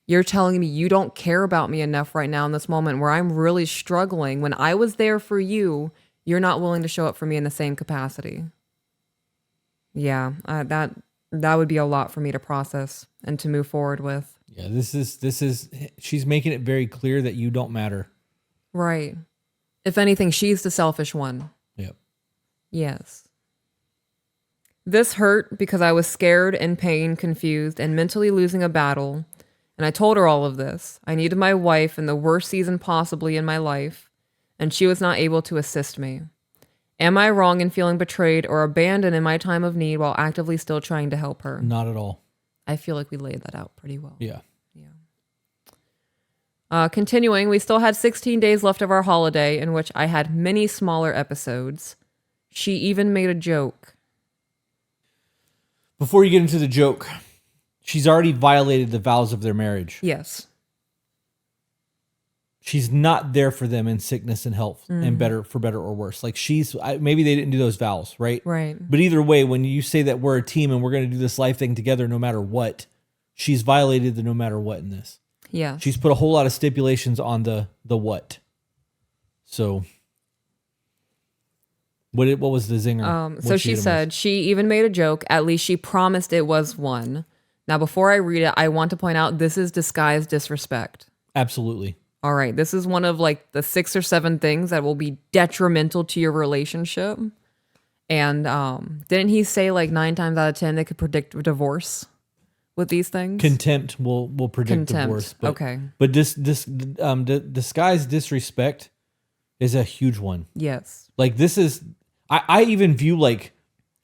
You're telling me you don't care about me enough right now in this moment where I'm really struggling. When I was there for you, you're not willing to show up for me in the same capacity. Yeah, that would be a lot for me to process and to move forward with. Yeah, this is she's making it very clear that you don't matter. Right. If anything, she's the selfish one. Yep. Yes. This hurt because I was scared, in pain, confused, and mentally losing a battle. And I told her all of this. I needed my wife in the worst season possibly in my life, and she was not able to assist me. Am I wrong in feeling betrayed or abandoned in my time of need while actively still trying to help her? Not at all. I feel like we laid that out pretty well. Yeah. Continuing, we still had 16 days left of our holiday in which I had many smaller episodes. She even made a joke. Before you get into the joke, she's already violated the vows of their marriage. Yes. She's not there for them in sickness and health and for better or worse. Like maybe they didn't do those vows, right? Right. But either way, when you say that we're a team and we're going to do this life thing together no matter what, she's violated the no matter what in this. Yeah. She's put a whole lot of stipulations on the what. So what was the zinger? So she said she even made a joke. At least she promised it was one. Now, before I read it, I want to point out this is disguised disrespect. Absolutely. All right. This is one of like the 6 or 7 things that will be detrimental to your relationship. And didn't he say like 9 times out of 10 they could predict divorce with these things? Contempt will predict divorce. But, okay. But disguised disrespect is a huge one. Yes. Like this is, I even view like,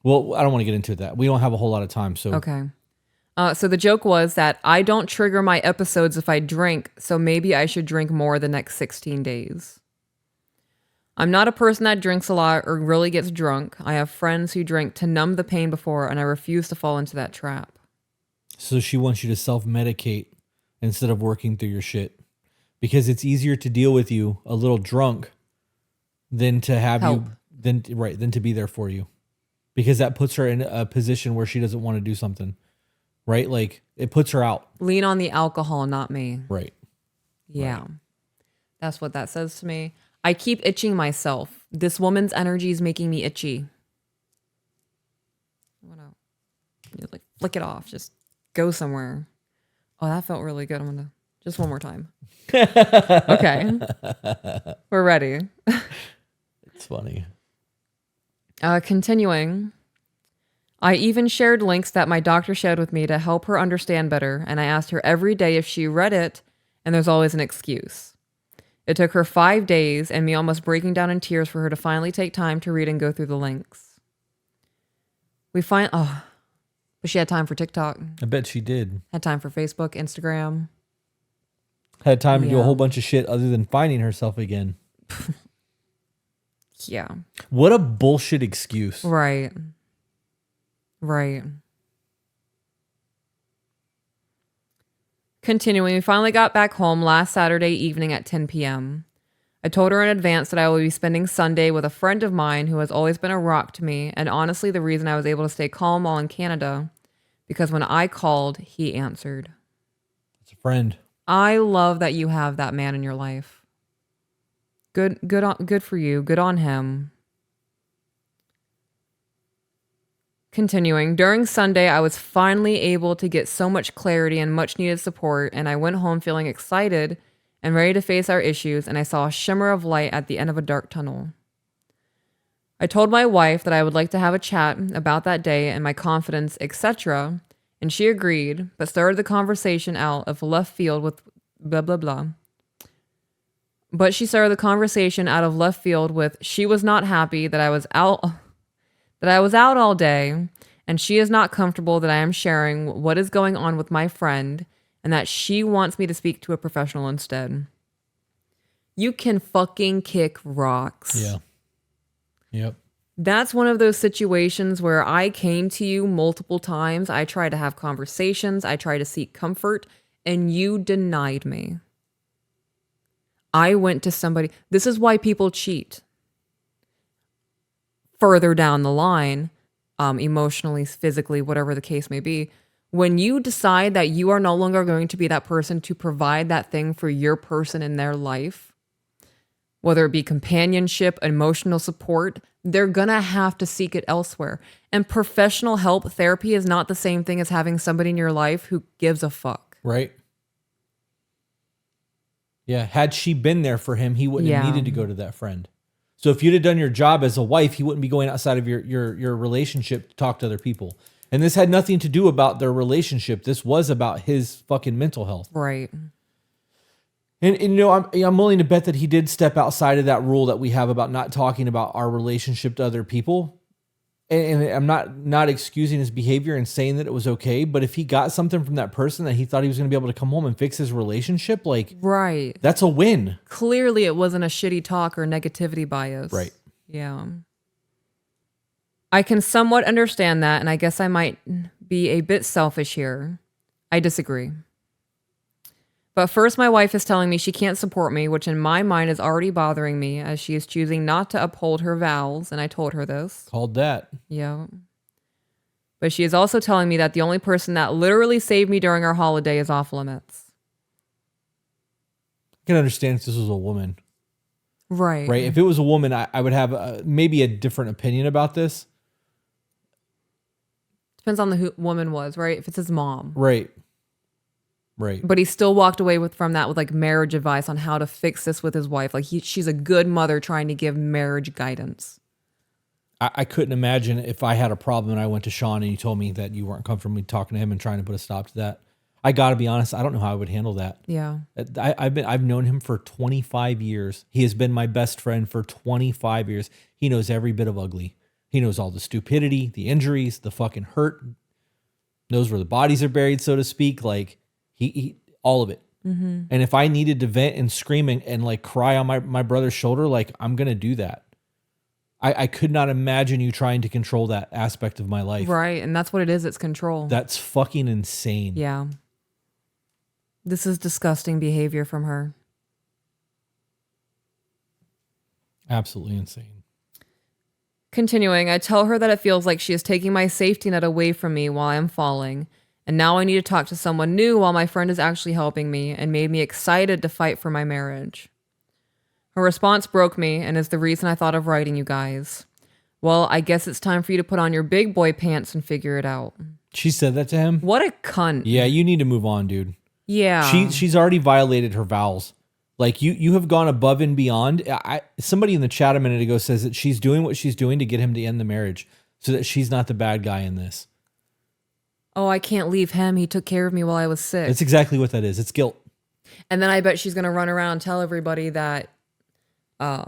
well, I don't want to get into that. We don't have a whole lot of time. So okay. So the joke was that I don't trigger my episodes if I drink, so maybe I should drink more the next 16 days. I'm not a person that drinks a lot or really gets drunk. I have friends who drink to numb the pain before, and I refuse to fall into that trap. So she wants you to self-medicate instead of working through your shit. Because it's easier to deal with you a little drunk than to have Help. than to be there for you. Because that puts her in a position where she doesn't want to do something. Right? Like it puts her out. Lean on the alcohol, not me. Right. Yeah. Right. That's what that says to me. I keep itching myself. This woman's energy is making me itchy. What else? It's like flick it off. Just go somewhere. Oh, that felt really good. I'm going to just one more time. Okay. We're ready. It's funny. Continuing. I even shared links that my doctor shared with me to help her understand better, and I asked her every day if she read it, and there's always an excuse. It took her 5 days and me almost breaking down in tears for her to finally take time to read and go through the links. But she had time for TikTok. I bet she did. Had time for Facebook, Instagram. Had time to do a Yeah. whole bunch of shit other than finding herself again. Yeah. What a bullshit excuse. Right. Continuing, we finally got back home last Saturday evening at 10 p.m. I told her in advance that I will be spending Sunday with a friend of mine who has always been a rock to me, and honestly the reason I was able to stay calm while in Canada, because when I called, he answered. It's a friend. I love that you have that man in your life. Good for you. Good on him. Continuing, during Sunday, I was finally able to get so much clarity and much needed support, and I went home feeling excited and ready to face our issues, and I saw a shimmer of light at the end of a dark tunnel. I told my wife that I would like to have a chat about that day and my confidence, etc., and she agreed, but started the conversation out of left field with blah, blah, blah. But she started the conversation out of left field with, she was not happy that I was out all day, and she is not comfortable that I am sharing what is going on with my friend, and that she wants me to speak to a professional instead. You can fucking kick rocks. Yeah. Yep. That's one of those situations where I came to you multiple times. I tried to have conversations. I tried to seek comfort, and you denied me. I went to somebody. This is why people cheat. Further down the line, emotionally, physically, whatever the case may be, when you decide that you are no longer going to be that person to provide that thing for your person in their life, whether it be companionship, emotional support, they're going to have to seek it elsewhere. And professional help, therapy is not the same thing as having somebody in your life who gives a fuck. Right. Yeah. Had she been there for him, he wouldn't have needed to go to that friend. So if you'd have done your job as a wife, he wouldn't be going outside of your relationship to talk to other people. And this had nothing to do about their relationship. This was about his fucking mental health. Right. And you know, I'm willing to bet that he did step outside of that rule that we have about not talking about our relationship to other people. And I'm not excusing his behavior and saying that it was okay, but if he got something from that person that he thought he was going to be able to come home and fix his relationship, like, right, that's a win. Clearly it wasn't a shitty talk or negativity bias. Right. Yeah. I can somewhat understand that, and I guess I might be a bit selfish here. I disagree. But first, my wife is telling me she can't support me, which in my mind is already bothering me, as she is choosing not to uphold her vows, and I told her this. Called that. Yeah. But she is also telling me that the only person that literally saved me during our holiday is off limits. I can understand if this was a woman. Right. Right. If it was a woman, I would have maybe a different opinion about this. Depends on who woman was, right? If it's his mom. Right. Right. But he still walked away from that with like marriage advice on how to fix this with his wife. Like she's a good mother trying to give marriage guidance. I couldn't imagine if I had a problem and I went to Sean and you told me that you weren't comfortable with talking to him and trying to put a stop to that. I got to be honest, I don't know how I would handle that. Yeah. I've known him for 25 years. He has been my best friend for 25 years. He knows every bit of ugly. He knows all the stupidity, the injuries, the fucking hurt. Knows where the bodies are buried, so to speak. Like he all of it. Mm-hmm. And if I needed to vent and scream and like cry on my brother's shoulder, like I'm going to do that. I could not imagine you trying to control that aspect of my life. Right. And that's what it is. It's control. That's fucking insane. Yeah. This is disgusting behavior from her. Absolutely insane. Continuing, I tell her that it feels like she is taking my safety net away from me while I am falling. And now I need to talk to someone new while my friend is actually helping me and made me excited to fight for my marriage. Her response broke me and is the reason I thought of writing you guys. Well, I guess it's time for you to put on your big boy pants and figure it out. She said that to him? What a cunt. Yeah, you need to move on, dude. Yeah. She's already violated her vows. Like you have gone above and beyond. Somebody in the chat a minute ago says that she's doing what she's doing to get him to end the marriage so that she's not the bad guy in this. Oh, I can't leave him. He took care of me while I was sick. That's exactly what that is. It's guilt. And then I bet she's going to run around and tell everybody that, I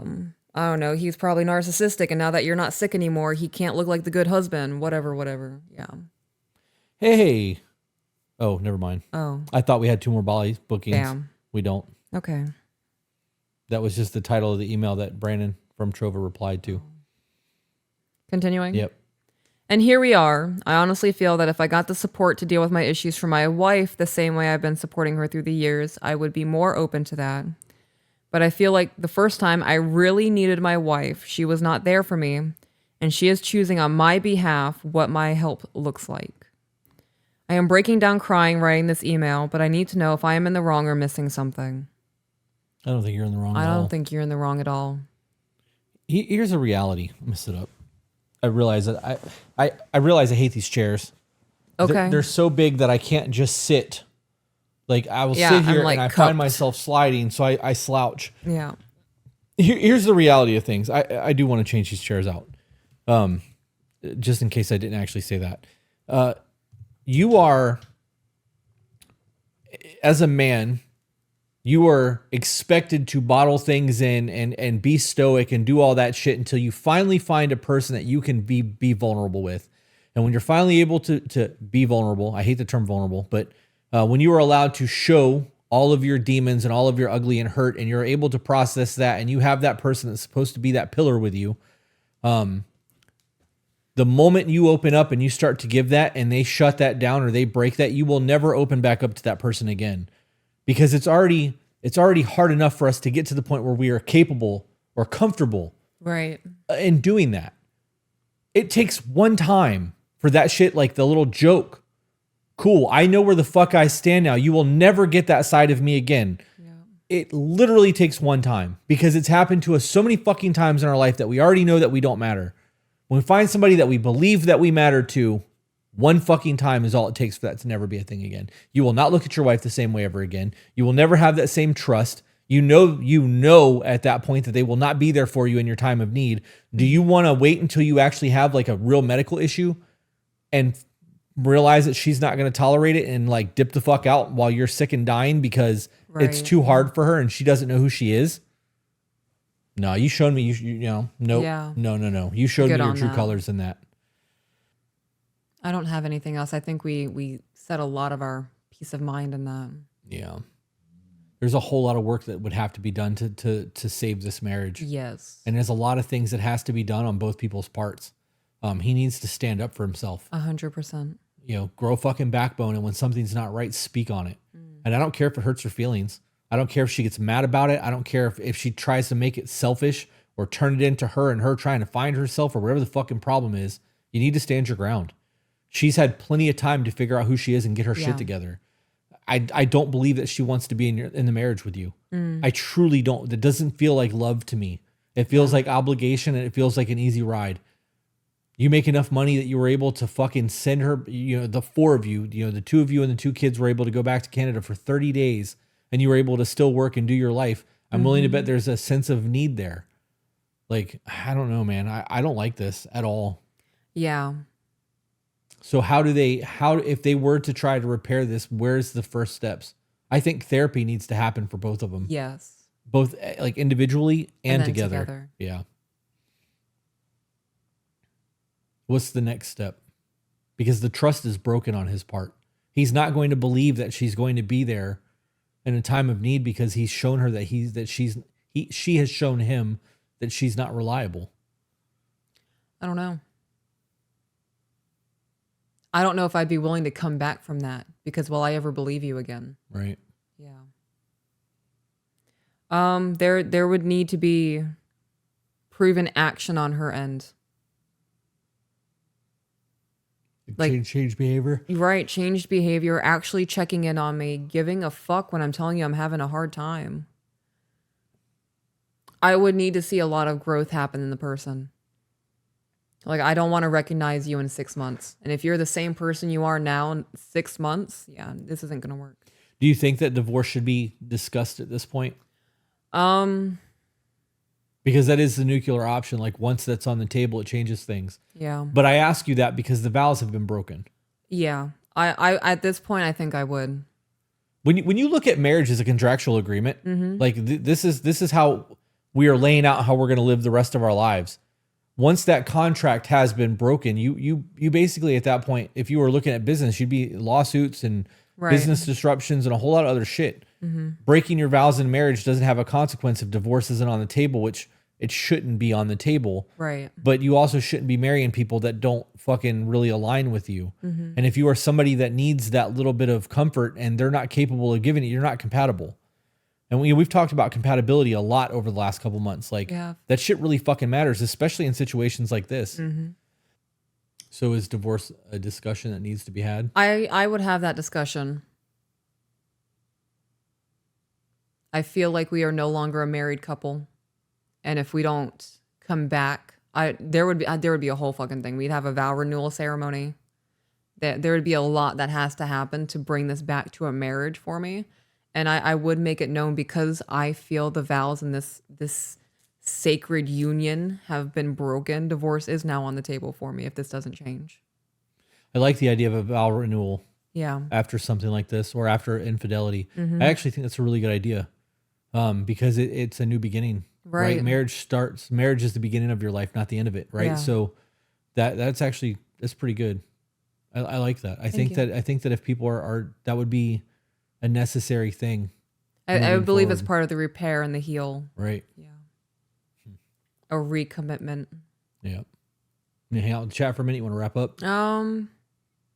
don't know, he's probably narcissistic. And now that you're not sick anymore, he can't look like the good husband, whatever. Yeah. Hey. Oh, never mind. Oh. I thought we had 2 more Bali bookings. Damn. We don't. Okay. That was just the title of the email that Brandon from Trova replied to. Continuing? Yep. And here we are. I honestly feel that if I got the support to deal with my issues from my wife the same way I've been supporting her through the years, I would be more open to that. But I feel like the first time I really needed my wife, she was not there for me, and she is choosing on my behalf what my help looks like. I am breaking down crying writing this email, but I need to know if I am in the wrong or missing something. I don't think you're in the wrong at all. I don't think you're in the wrong at all. Here's a reality. Let me sit up. I realize that I realize I hate these chairs. Okay. They're so big that I can't just sit. Like I will Yeah, sit here I'm, like, and I cupped. find myself sliding, so I slouch. Yeah. Here's the reality of things. I do want to change these chairs out. Just in case I didn't actually say that. You are, as a man, you are expected to bottle things in and be stoic and do all that shit until you finally find a person that you can be vulnerable with. And when you're finally able to be vulnerable, I hate the term vulnerable, but when you are allowed to show all of your demons and all of your ugly and hurt, and you're able to process that, and you have that person that's supposed to be that pillar with you, the moment you open up and you start to give that and they shut that down or they break that, you will never open back up to that person again. Because it's already hard enough for us to get to the point where we are capable or comfortable Right. in doing that. It takes one time for that shit, like the little joke. Cool, I know where the fuck I stand now. You will never get that side of me again. Yeah. It literally takes one time because it's happened to us so many fucking times in our life that we already know that we don't matter. When we find somebody that we believe that we matter to, one fucking time is all it takes for that to never be a thing again. You will not look at your wife the same way ever again. You will never have that same trust. You know at that point that they will not be there for you in your time of need. Do you want to wait until you actually have like a real medical issue and realize that she's not going to tolerate it and like dip the fuck out while you're sick and dying because it's Right. too hard for her and she doesn't know who she is? No, you showed me, you know, nope. Yeah. No. You showed Good me your on true that. colors in that. I don't have anything else. I think we said a lot of our peace of mind in that. Yeah. There's a whole lot of work that would have to be done to save this marriage. Yes. And there's a lot of things that has to be done on both people's parts. He needs to stand up for himself. 100%. You know, grow fucking backbone. And when something's not right, speak on it. And I don't care if it hurts her feelings. I don't care if she gets mad about it. I don't care if she tries to make it selfish or turn it into her and her trying to find herself or whatever the fucking problem is. You need to stand your ground. She's had plenty of time to figure out who she is and get her Yeah. shit together. I don't believe that she wants to be in the marriage with you. I truly don't. That doesn't feel like love to me. It feels like obligation and it feels like an easy ride. You make enough money that you were able to fucking send her, you know, the 4 of you, you know, the 2 of you and the 2 kids were able to go back to Canada for 30 days and you were able to still work and do your life. I'm willing to bet there's a sense of need there. Like, I don't know, man. I don't like this at all. Yeah. So if they were to try to repair this, where's the first steps? I think therapy needs to happen for both of them. Yes. Both like individually and then together. Yeah. What's the next step? Because the trust is broken on his part. He's not going to believe that she's going to be there in a time of need because he's shown her that she has shown him that she's not reliable. I don't know. I don't know if I'd be willing to come back from that because will I ever believe you again? Right. Yeah. There would need to be proven action on her end. Like- change behavior. Right, changed behavior, actually checking in on me, giving a fuck when I'm telling you I'm having a hard time. I would need to see a lot of growth happen in the person. Like, I don't want to recognize you in 6 months. And if you're the same person you are now in 6 months, yeah, this isn't going to work. Do you think that divorce should be discussed at this point? Because that is the nuclear option. Like once that's on the table, it changes things. Yeah. But I ask you that because the vows have been broken. Yeah. I at this point, I think I would. When you look at marriage as a contractual agreement, like this is how we are laying out how we're going to live the rest of our lives. Once that contract has been broken, you basically at that point, if you were looking at business, you'd be lawsuits and business disruptions and a whole lot of other shit. Breaking your vows in marriage doesn't have a consequence if divorce isn't on the table, which it shouldn't be on the table. Right. But you also shouldn't be marrying people that don't fucking really align with you. And if you are somebody that needs that little bit of comfort and they're not capable of giving it, you're not compatible. And we've talked about compatibility a lot over the last couple months. Like that shit really fucking matters, especially in situations like this. So is divorce a discussion that needs to be had? I would have that discussion. I feel like we are no longer a married couple. And if we don't come back, there would be a whole fucking thing. We'd have a vow renewal ceremony. There would be a lot that has to happen to bring this back to a marriage for me. And I would make it known because I feel the vows in this sacred union have been broken. Divorce is now on the table for me if this doesn't change. I like the idea of a vow renewal. Yeah. After something like this or after infidelity. I actually think that's a really good idea because it's a new beginning. Right. Marriage is the beginning of your life, not the end of it. Right. Yeah. So that's pretty good. I like that. I think that if people are that would be a necessary thing. I would believe it's part of the repair and the heal. Right. Yeah. A recommitment. Yeah. You hang out with the chat for a minute? You want to wrap up? I'm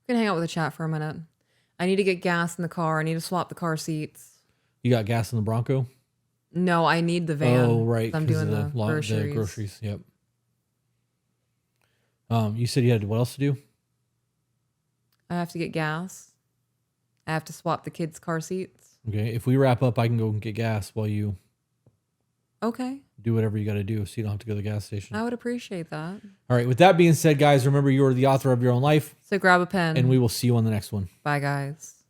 gonna hang out with the chat for a minute. I need to get gas in the car. I need to swap the car seats. You got gas in the Bronco? No, I need the van. Oh, right. I'm doing the groceries. The groceries. Yep. You said you had what else to do? I have to get gas. I have to swap the kids' car seats. Okay. If we wrap up, I can go and get gas while you do whatever you got to do so you don't have to go to the gas station. I would appreciate that. All right. With that being said, guys, remember you are the author of your own life. So grab a pen. And we will see you on the next one. Bye, guys.